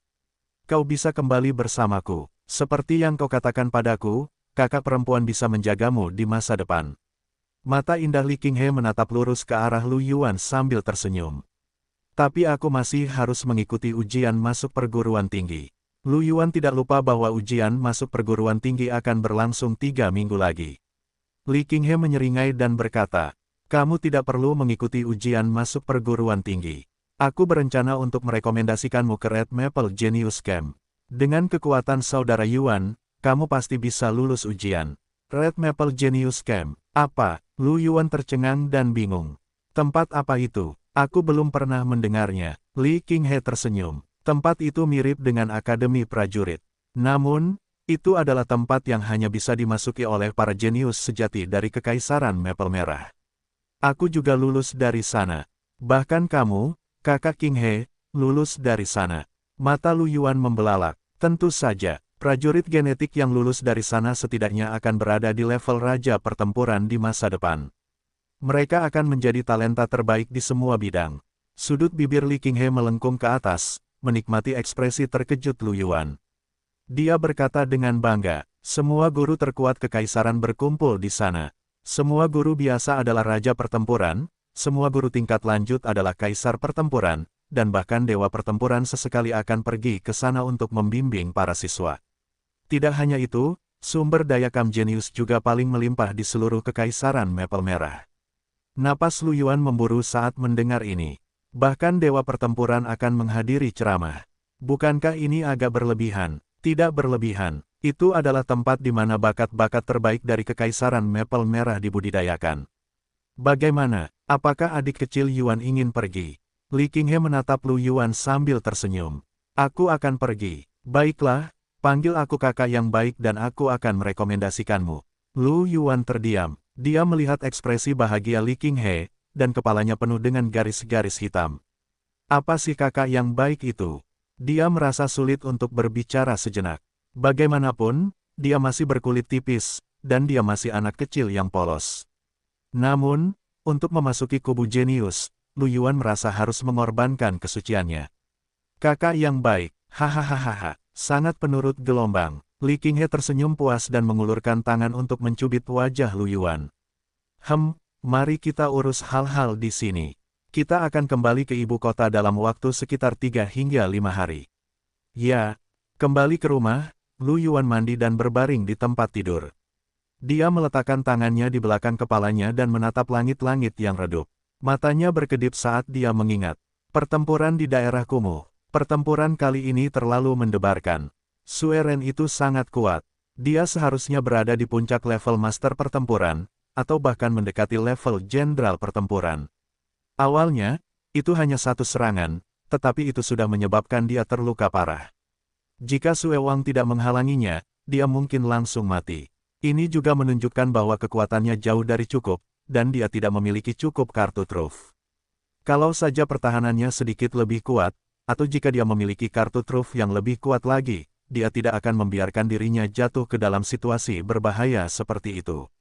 Kau bisa kembali bersamaku. Seperti yang kau katakan padaku, kakak perempuan bisa menjagamu di masa depan. Mata indah Li Qinghe menatap lurus ke arah Lu Yuan sambil tersenyum. Tapi aku masih harus mengikuti ujian masuk perguruan tinggi. Lu Yuan tidak lupa bahwa ujian masuk perguruan tinggi akan berlangsung 3 minggu lagi. Li Qinghe menyeringai dan berkata, kamu tidak perlu mengikuti ujian masuk perguruan tinggi. Aku berencana untuk merekomendasikanmu ke Red Maple Genius Camp. Dengan kekuatan saudara Yuan, kamu pasti bisa lulus ujian. Red Maple Genius Camp. Apa? Lu Yuan tercengang dan bingung. Tempat apa itu? Aku belum pernah mendengarnya. Li Qinghe tersenyum. Tempat itu mirip dengan Akademi Prajurit. Namun, itu adalah tempat yang hanya bisa dimasuki oleh para jenius sejati dari Kekaisaran Maple Merah. Aku juga lulus dari sana. Bahkan kamu, kakak Qinghe, lulus dari sana. Mata Lu Yuan membelalak. Tentu saja, prajurit genetik yang lulus dari sana setidaknya akan berada di level raja pertempuran di masa depan. Mereka akan menjadi talenta terbaik di semua bidang. Sudut bibir Li Qinghe melengkung ke atas, menikmati ekspresi terkejut Lu Yuan. Dia berkata dengan bangga, semua guru terkuat kekaisaran berkumpul di sana. Semua guru biasa adalah raja pertempuran, semua guru tingkat lanjut adalah kaisar pertempuran, dan bahkan dewa pertempuran sesekali akan pergi ke sana untuk membimbing para siswa. Tidak hanya itu, sumber daya Kam Genius juga paling melimpah di seluruh kekaisaran Maple Merah. Napas Lu Yuan memburu saat mendengar ini. Bahkan dewa pertempuran akan menghadiri ceramah. Bukankah ini agak berlebihan? Tidak berlebihan. Itu adalah tempat di mana bakat-bakat terbaik dari Kekaisaran Maple Merah dibudidayakan. Bagaimana? Apakah adik kecil Yuan ingin pergi? Li Qinghe menatap Lu Yuan sambil tersenyum. Aku akan pergi. Baiklah, panggil aku kakak yang baik dan aku akan merekomendasikanmu. Lu Yuan terdiam. Dia melihat ekspresi bahagia Li Qinghe, dan kepalanya penuh dengan garis-garis hitam. Apa sih kakak yang baik itu? Dia merasa sulit untuk berbicara sejenak. Bagaimanapun, dia masih berkulit tipis, dan dia masih anak kecil yang polos. Namun, untuk memasuki kubu jenius, Lu Yuan merasa harus mengorbankan kesuciannya. Kakak yang baik, hahaha, sangat penurut gelombang. Li Qinghe tersenyum puas dan mengulurkan tangan untuk mencubit wajah Lu Yuan. Mari kita urus hal-hal di sini. Kita akan kembali ke ibu kota dalam waktu sekitar 3 hingga 5 hari. Ya, kembali ke rumah, Lu Yuan mandi dan berbaring di tempat tidur. Dia meletakkan tangannya di belakang kepalanya dan menatap langit-langit yang redup. Matanya berkedip saat dia mengingat. Pertempuran di daerah kumuh. Pertempuran kali ini terlalu mendebarkan. Su Ren itu sangat kuat. Dia seharusnya berada di puncak level master pertempuran, atau bahkan mendekati level jenderal pertempuran. Awalnya, itu hanya satu serangan, tetapi itu sudah menyebabkan dia terluka parah. Jika Sue Wang tidak menghalanginya, dia mungkin langsung mati. Ini juga menunjukkan bahwa kekuatannya jauh dari cukup, dan dia tidak memiliki cukup kartu truf. Kalau saja pertahanannya sedikit lebih kuat, atau jika dia memiliki kartu truf yang lebih kuat lagi, dia tidak akan membiarkan dirinya jatuh ke dalam situasi berbahaya seperti itu.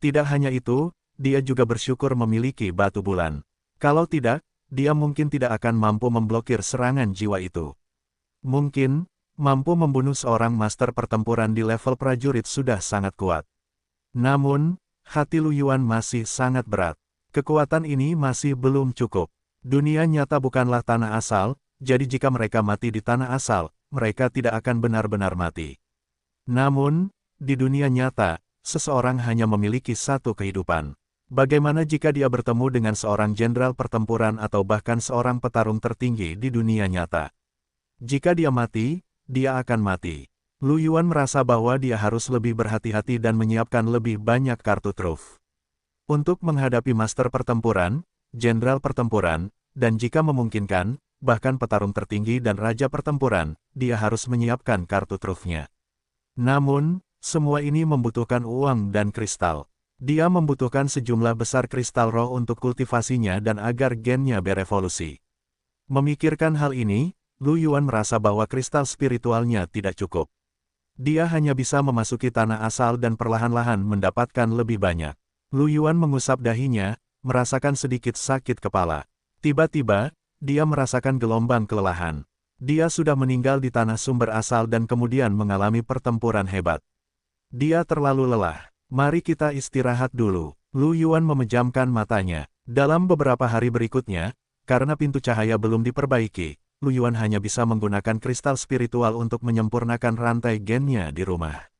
Tidak hanya itu, dia juga bersyukur memiliki batu bulan. Kalau tidak, dia mungkin tidak akan mampu memblokir serangan jiwa itu. Mungkin, mampu membunuh seorang master pertempuran di level prajurit sudah sangat kuat. Namun, hati Lu Yuan masih sangat berat. Kekuatan ini masih belum cukup. Dunia nyata bukanlah tanah asal, jadi jika mereka mati di tanah asal, mereka tidak akan benar-benar mati. Namun, di dunia nyata, seseorang hanya memiliki satu kehidupan. Bagaimana jika dia bertemu dengan seorang jenderal pertempuran atau bahkan seorang petarung tertinggi di dunia nyata? Jika dia mati, dia akan mati. Lu Yuan merasa bahwa dia harus lebih berhati-hati dan menyiapkan lebih banyak kartu truf. Untuk menghadapi master pertempuran, jenderal pertempuran, dan jika memungkinkan, bahkan petarung tertinggi dan raja pertempuran, dia harus menyiapkan kartu trufnya. Namun, semua ini membutuhkan uang dan kristal. Dia membutuhkan sejumlah besar kristal roh untuk kultivasinya dan agar gennya berevolusi. Memikirkan hal ini, Lu Yuan merasa bahwa kristal spiritualnya tidak cukup. Dia hanya bisa memasuki tanah asal dan perlahan-lahan mendapatkan lebih banyak. Lu Yuan mengusap dahinya, merasakan sedikit sakit kepala. Tiba-tiba, dia merasakan gelombang kelelahan. Dia sudah meninggal di tanah sumber asal dan kemudian mengalami pertempuran hebat. Dia terlalu lelah. Mari kita istirahat dulu. Lu Yuan memejamkan matanya. Dalam beberapa hari berikutnya, karena pintu cahaya belum diperbaiki, Lu Yuan hanya bisa menggunakan kristal spiritual untuk menyempurnakan rantai gennya di rumah.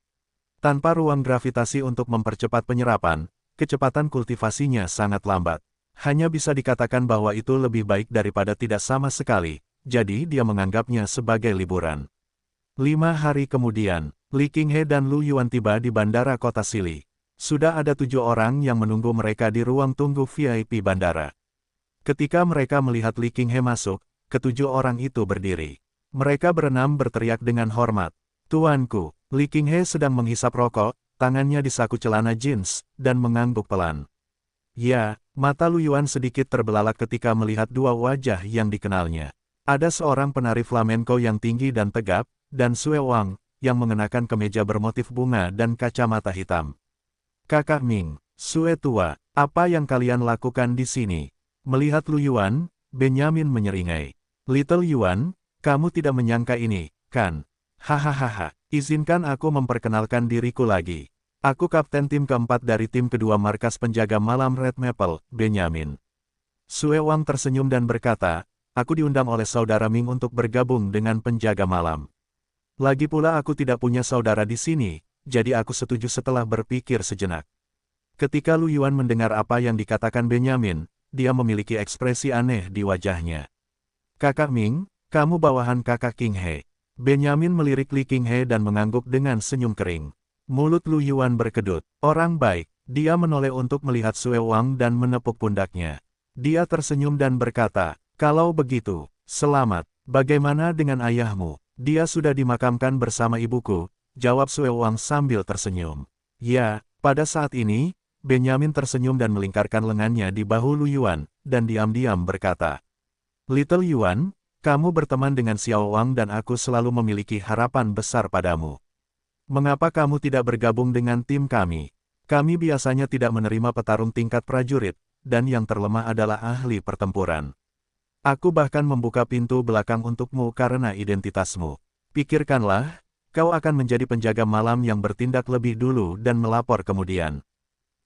Tanpa ruang gravitasi untuk mempercepat penyerapan, kecepatan kultivasinya sangat lambat. Hanya bisa dikatakan bahwa itu lebih baik daripada tidak sama sekali, jadi dia menganggapnya sebagai liburan. 5 hari kemudian, Li Qinghe dan Lu Yuan tiba di bandara kota Sili. Sudah ada 7 orang yang menunggu mereka di ruang tunggu VIP bandara. Ketika mereka melihat Li Qinghe masuk, ketujuh orang itu berdiri. Mereka berenam berteriak dengan hormat. Tuanku, Li Qinghe sedang menghisap rokok, tangannya di saku celana jeans, dan mengangguk pelan. Ya, mata Lu Yuan sedikit terbelalak ketika melihat dua wajah yang dikenalnya. Ada seorang penari flamenco yang tinggi dan tegap, dan Sue Wang, yang mengenakan kemeja bermotif bunga dan kacamata hitam. Kakak Ming, Sue tua, apa yang kalian lakukan di sini? Melihat Lu Yuan, Benyamin menyeringai. Little Yuan, kamu tidak menyangka ini, kan? Hahaha, izinkan aku memperkenalkan diriku lagi. Aku kapten tim keempat dari tim kedua markas penjaga malam Red Maple, Benyamin. Sue Wang tersenyum dan berkata, aku diundang oleh saudara Ming untuk bergabung dengan penjaga malam. Lagi pula aku tidak punya saudara di sini, jadi aku setuju setelah berpikir sejenak. Ketika Lu Yuan mendengar apa yang dikatakan Benyamin, dia memiliki ekspresi aneh di wajahnya. Kakak Ming, kamu bawahan kakak Qinghe. Benyamin melirik Li Qinghe dan mengangguk dengan senyum kering. Mulut Lu Yuan berkedut. Orang baik, dia menoleh untuk melihat Sue Wang dan menepuk pundaknya. Dia tersenyum dan berkata, kalau begitu, selamat, bagaimana dengan ayahmu? Dia sudah dimakamkan bersama ibuku, jawab Sue Wang sambil tersenyum. Ya, pada saat ini, Benyamin tersenyum dan melingkarkan lengannya di bahu Lu Yuan, dan diam-diam berkata, Little Yuan, kamu berteman dengan Xiao Wang dan aku selalu memiliki harapan besar padamu. Mengapa kamu tidak bergabung dengan tim kami? Kami biasanya tidak menerima petarung tingkat prajurit, dan yang terlemah adalah ahli pertempuran. Aku bahkan membuka pintu belakang untukmu karena identitasmu. Pikirkanlah, kau akan menjadi penjaga malam yang bertindak lebih dulu dan melapor kemudian.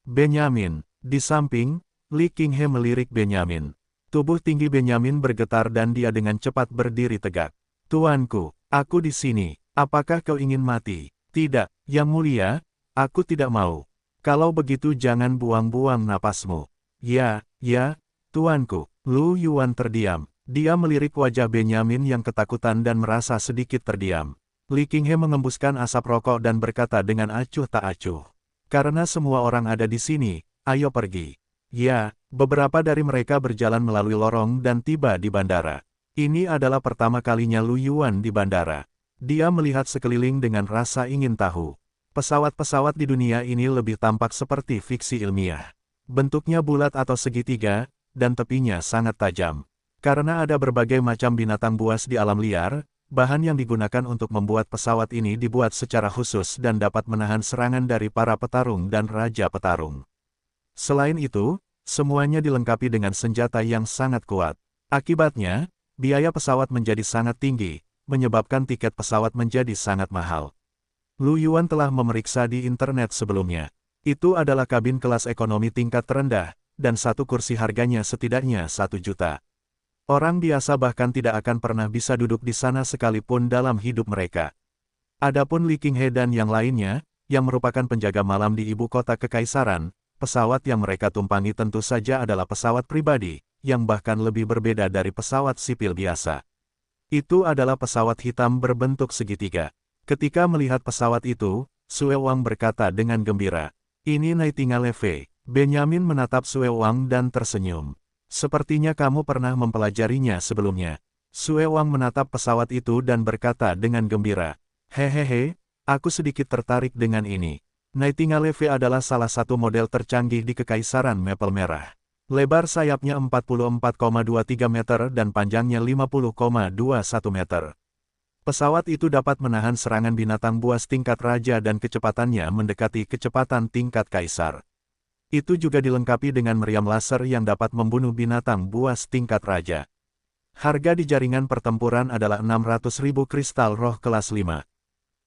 Benyamin, di samping, Li Qinghe melirik Benyamin. Tubuh tinggi Benyamin bergetar dan dia dengan cepat berdiri tegak. Tuanku, aku di sini, apakah kau ingin mati? Tidak, Yang Mulia, aku tidak mau. Kalau begitu jangan buang-buang napasmu. Ya, tuanku. Lu Yuan terdiam. Dia melirik wajah Benyamin yang ketakutan dan merasa sedikit terdiam. Li Qinghe mengembuskan asap rokok dan berkata dengan acuh tak acuh. Karena semua orang ada di sini, ayo pergi. Ya, beberapa dari mereka berjalan melalui lorong dan tiba di bandara. Ini adalah pertama kalinya Lu Yuan di bandara. Dia melihat sekeliling dengan rasa ingin tahu. Pesawat-pesawat di dunia ini lebih tampak seperti fiksi ilmiah. Bentuknya bulat atau segitiga, dan tepinya sangat tajam. Karena ada berbagai macam binatang buas di alam liar, bahan yang digunakan untuk membuat pesawat ini dibuat secara khusus dan dapat menahan serangan dari para petarung dan raja petarung. Selain itu, semuanya dilengkapi dengan senjata yang sangat kuat. Akibatnya, biaya pesawat menjadi sangat tinggi, menyebabkan tiket pesawat menjadi sangat mahal. Lu Yuan telah memeriksa di internet sebelumnya. Itu adalah kabin kelas ekonomi tingkat terendah, dan satu kursi harganya setidaknya 1 juta. Orang biasa bahkan tidak akan pernah bisa duduk di sana sekalipun dalam hidup mereka. Adapun Li Qinghe dan yang lainnya, yang merupakan penjaga malam di ibu kota kekaisaran, pesawat yang mereka tumpangi tentu saja adalah pesawat pribadi, yang bahkan lebih berbeda dari pesawat sipil biasa. Itu adalah pesawat hitam berbentuk segitiga. Ketika melihat pesawat itu, Sue Wang berkata dengan gembira, "Ini Nightingale V." Benyamin menatap Sue Wang dan tersenyum. "Sepertinya kamu pernah mempelajarinya sebelumnya." Sue Wang menatap pesawat itu dan berkata dengan gembira, "Hehehe, aku sedikit tertarik dengan ini. Nightingale V adalah salah satu model tercanggih di Kekaisaran Maple Merah. Lebar sayapnya 44,23 meter dan panjangnya 50,21 meter. Pesawat itu dapat menahan serangan binatang buas tingkat raja dan kecepatannya mendekati kecepatan tingkat kaisar. Itu juga dilengkapi dengan meriam laser yang dapat membunuh binatang buas tingkat raja. Harga di jaringan pertempuran adalah 600.000 kristal roh kelas 5.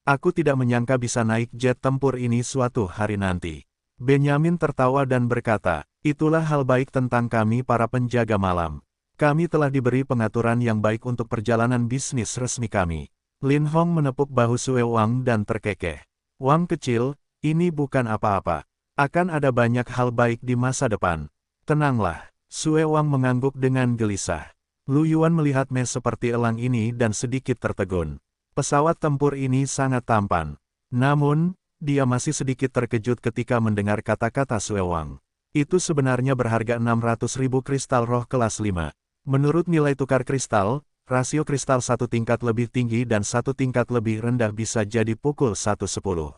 Aku tidak menyangka bisa naik jet tempur ini suatu hari nanti." Benyamin tertawa dan berkata, "Itulah hal baik tentang kami para penjaga malam. Kami telah diberi pengaturan yang baik untuk perjalanan bisnis resmi kami." Lin Hong menepuk bahu Sue Wang dan terkekeh. "Wang kecil, ini bukan apa-apa. Akan ada banyak hal baik di masa depan. Tenanglah." Sue Wang mengangguk dengan gelisah. Lu Yuan melihat Mei seperti elang ini dan sedikit tertegun. Pesawat tempur ini sangat tampan. Namun, dia masih sedikit terkejut ketika mendengar kata-kata Sue Wang. Itu sebenarnya berharga 600.000 kristal roh kelas 5. Menurut nilai tukar kristal, rasio kristal satu tingkat lebih tinggi dan satu tingkat lebih rendah bisa jadi pukul 1/10.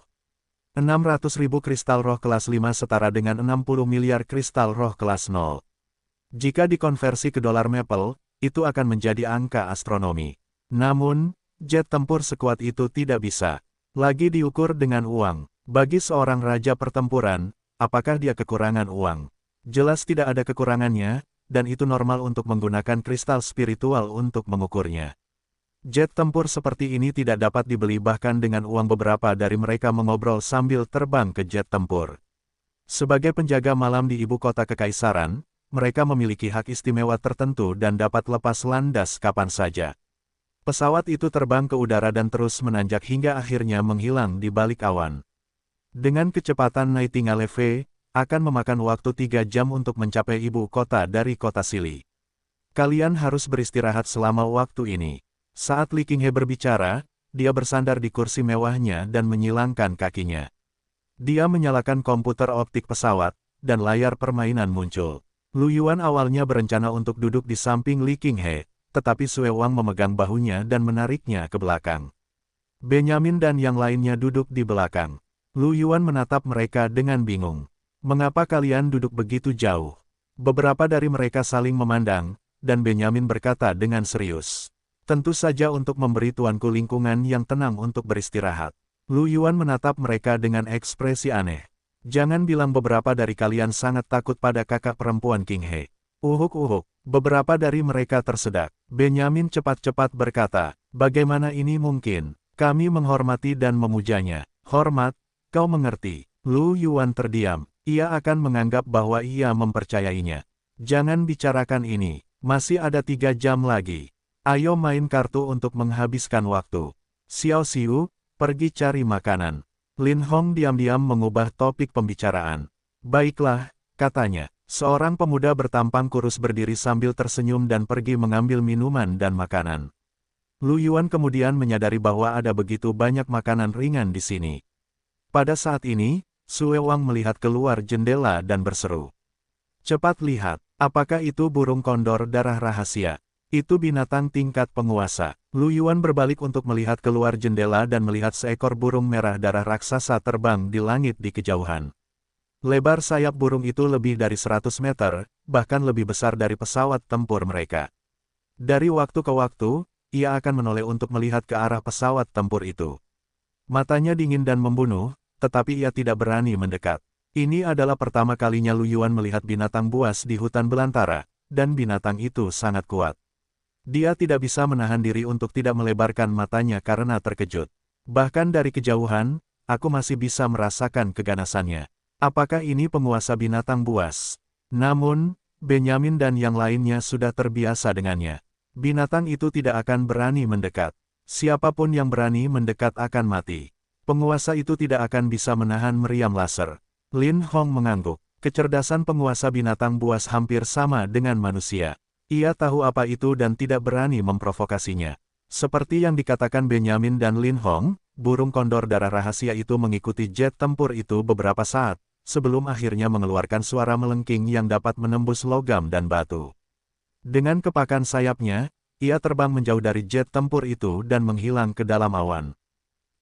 600.000 kristal roh kelas 5 setara dengan 60 miliar kristal roh kelas 0. Jika dikonversi ke dolar Maple, itu akan menjadi angka astronomi. Namun, jet tempur sekuat itu tidak bisa lagi diukur dengan uang. Bagi seorang raja pertempuran, apakah dia kekurangan uang? Jelas tidak ada kekurangannya, dan itu normal untuk menggunakan kristal spiritual untuk mengukurnya. Jet tempur seperti ini tidak dapat dibeli bahkan dengan uang. Beberapa dari mereka mengobrol sambil terbang ke jet tempur. Sebagai penjaga malam di ibu kota kekaisaran, mereka memiliki hak istimewa tertentu dan dapat lepas landas kapan saja. Pesawat itu terbang ke udara dan terus menanjak hingga akhirnya menghilang di balik awan. Dengan kecepatan Nightingale V, akan memakan waktu 3 jam untuk mencapai ibu kota dari kota Sili. Kalian harus beristirahat selama waktu ini. Saat Li Qinghe berbicara, dia bersandar di kursi mewahnya dan menyilangkan kakinya. Dia menyalakan komputer optik pesawat, dan layar permainan muncul. Lu Yuan awalnya berencana untuk duduk di samping Li Qinghe, tetapi Sue Wang memegang bahunya dan menariknya ke belakang. Benyamin dan yang lainnya duduk di belakang. Lu Yuan menatap mereka dengan bingung. "Mengapa kalian duduk begitu jauh?" Beberapa dari mereka saling memandang, dan Benyamin berkata dengan serius, "Tentu saja untuk memberi tuanku lingkungan yang tenang untuk beristirahat." Lu Yuan menatap mereka dengan ekspresi aneh. "Jangan bilang beberapa dari kalian sangat takut pada kakak perempuan Qinghe." Uhuk-uhuk, beberapa dari mereka tersedak. Benyamin cepat-cepat berkata, "Bagaimana ini mungkin? Kami menghormati dan memujanya." "Hormat, kau mengerti." Lu Yuan terdiam. Ia akan menganggap bahwa ia mempercayainya. "Jangan bicarakan ini. Masih ada 3 jam lagi. Ayo main kartu untuk menghabiskan waktu. Xiao Xiu, pergi cari makanan." Lin Hong diam-diam mengubah topik pembicaraan. "Baiklah," katanya. Seorang pemuda bertampang kurus berdiri sambil tersenyum dan pergi mengambil minuman dan makanan. Lu Yuan kemudian menyadari bahwa ada begitu banyak makanan ringan di sini. Pada saat ini, Sue Wang melihat keluar jendela dan berseru. Cepat lihat, apakah itu burung kondor darah rahasia? Itu binatang tingkat penguasa. Lu Yuan berbalik untuk melihat keluar jendela dan melihat seekor burung merah darah raksasa terbang di langit di kejauhan. Lebar sayap burung itu lebih dari 100 meter, bahkan lebih besar dari pesawat tempur mereka. Dari waktu ke waktu, ia akan menoleh untuk melihat ke arah pesawat tempur itu. Matanya dingin dan membunuh, tetapi ia tidak berani mendekat. Ini adalah pertama kalinya Lu Yuan melihat binatang buas di hutan belantara, dan binatang itu sangat kuat. Dia tidak bisa menahan diri untuk tidak melebarkan matanya karena terkejut. Bahkan dari kejauhan, aku masih bisa merasakan keganasannya. Apakah ini penguasa binatang buas? Namun, Benyamin dan yang lainnya sudah terbiasa dengannya. Binatang itu tidak akan berani mendekat. Siapapun yang berani mendekat akan mati. Penguasa itu tidak akan bisa menahan meriam laser. Lin Hong mengangguk. Kecerdasan penguasa binatang buas hampir sama dengan manusia. Ia tahu apa itu dan tidak berani memprovokasinya. Seperti yang dikatakan Benyamin dan Lin Hong, burung kondor darah rahasia itu mengikuti jet tempur itu beberapa saat, sebelum akhirnya mengeluarkan suara melengking yang dapat menembus logam dan batu. Dengan kepakan sayapnya, ia terbang menjauh dari jet tempur itu dan menghilang ke dalam awan.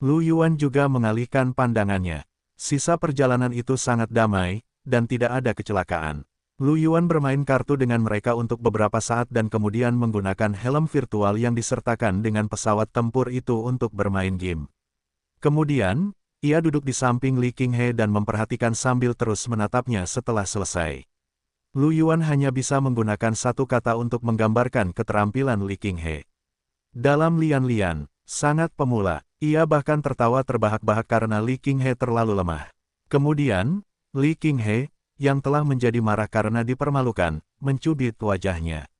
Lu Yuan juga mengalihkan pandangannya. Sisa perjalanan itu sangat damai, dan tidak ada kecelakaan. Lu Yuan bermain kartu dengan mereka untuk beberapa saat dan kemudian menggunakan helm virtual yang disertakan dengan pesawat tempur itu untuk bermain game. Kemudian, ia duduk di samping Li Qinghe dan memperhatikan sambil terus menatapnya setelah selesai. Lu Yuan hanya bisa menggunakan satu kata untuk menggambarkan keterampilan Li Qinghe. Dalam lian-lian, sangat pemula, ia bahkan tertawa terbahak-bahak karena Li Qinghe terlalu lemah. Kemudian, Li Qinghe, yang telah menjadi marah karena dipermalukan, mencubit wajahnya.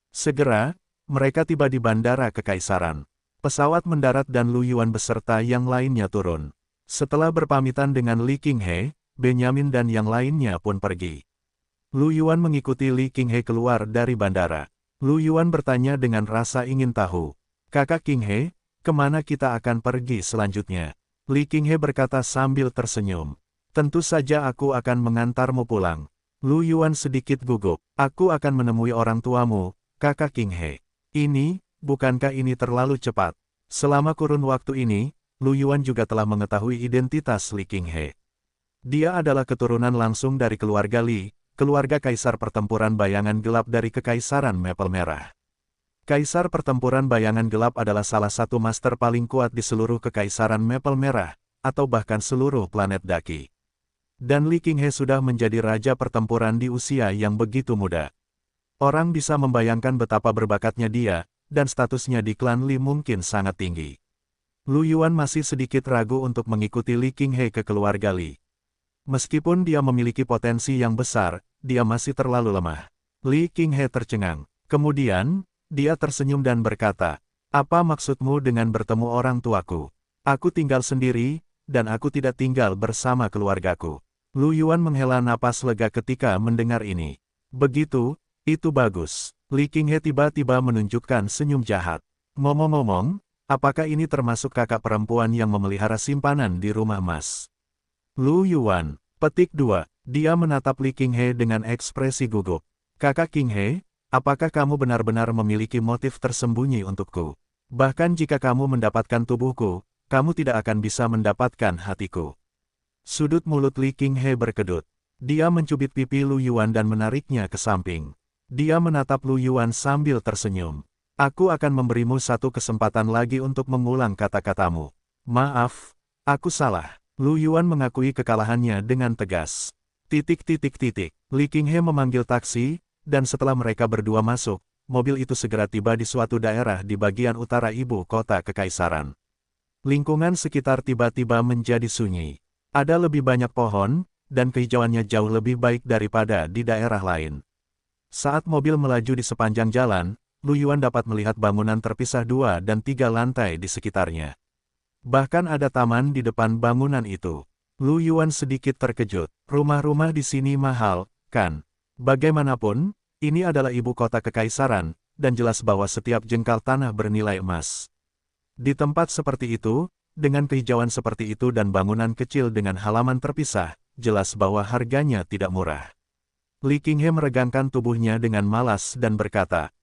Segera, mereka tiba di bandara kekaisaran. Pesawat mendarat dan Lu Yuan beserta yang lainnya turun. Setelah berpamitan dengan Li Qinghe, Benyamin dan yang lainnya pun pergi. Lu Yuan mengikuti Li Qinghe keluar dari bandara. Lu Yuan bertanya dengan rasa ingin tahu. Kakak Qinghe, kemana kita akan pergi selanjutnya? Li Qinghe berkata sambil tersenyum. Tentu saja aku akan mengantarmu pulang. Lu Yuan sedikit gugup. Aku akan menemui orang tuamu, kakak Qinghe. Bukankah ini terlalu cepat? Selama kurun waktu ini, Lu Yuan juga telah mengetahui identitas Li Qinghe. Dia adalah keturunan langsung dari keluarga Li, keluarga kaisar pertempuran bayangan gelap dari Kekaisaran Maple Merah. Kaisar pertempuran bayangan gelap adalah salah satu master paling kuat di seluruh Kekaisaran Maple Merah, atau bahkan seluruh planet Daki. Dan Li Qinghe sudah menjadi raja pertempuran di usia yang begitu muda. Orang bisa membayangkan betapa berbakatnya dia, dan statusnya di klan Li mungkin sangat tinggi. Lu Yuan masih sedikit ragu untuk mengikuti Li Qinghe ke keluarga Li. Meskipun dia memiliki potensi yang besar, dia masih terlalu lemah. Li Qinghe tercengang. Kemudian, dia tersenyum dan berkata, "Apa maksudmu dengan bertemu orang tuaku? Aku tinggal sendiri, dan aku tidak tinggal bersama keluargaku." Lu Yuan menghela napas lega ketika mendengar ini. Begitu, itu bagus. Li Qinghe tiba-tiba menunjukkan senyum jahat. Ngomong-ngomong, apakah ini termasuk kakak perempuan yang memelihara simpanan di rumah Mas? Lu Yuan, petik 2. Dia menatap Li Qinghe dengan ekspresi gugup. Kakak Qinghe, apakah kamu benar-benar memiliki motif tersembunyi untukku? Bahkan jika kamu mendapatkan tubuhku, kamu tidak akan bisa mendapatkan hatiku. Sudut mulut Li Qinghe berkedut. Dia mencubit pipi Lu Yuan dan menariknya ke samping. Dia menatap Lu Yuan sambil tersenyum. Aku akan memberimu satu kesempatan lagi untuk mengulang kata-katamu. Maaf, aku salah. Lu Yuan mengakui kekalahannya dengan tegas. Li Qinghe memanggil taksi, dan setelah mereka berdua masuk, mobil itu segera tiba di suatu daerah di bagian utara ibu kota kekaisaran. Lingkungan sekitar tiba-tiba menjadi sunyi. Ada lebih banyak pohon, dan kehijauannya jauh lebih baik daripada di daerah lain. Saat mobil melaju di sepanjang jalan, Lu Yuan dapat melihat bangunan terpisah 2 dan 3 lantai di sekitarnya. Bahkan ada taman di depan bangunan itu. Lu Yuan sedikit terkejut. Rumah-rumah di sini mahal, kan? Bagaimanapun, ini adalah ibu kota kekaisaran, dan jelas bahwa setiap jengkal tanah bernilai emas. Di tempat seperti itu, dengan kehijauan seperti itu dan bangunan kecil dengan halaman terpisah, jelas bahwa harganya tidak murah. Li Qinghe meregangkan tubuhnya dengan malas dan berkata,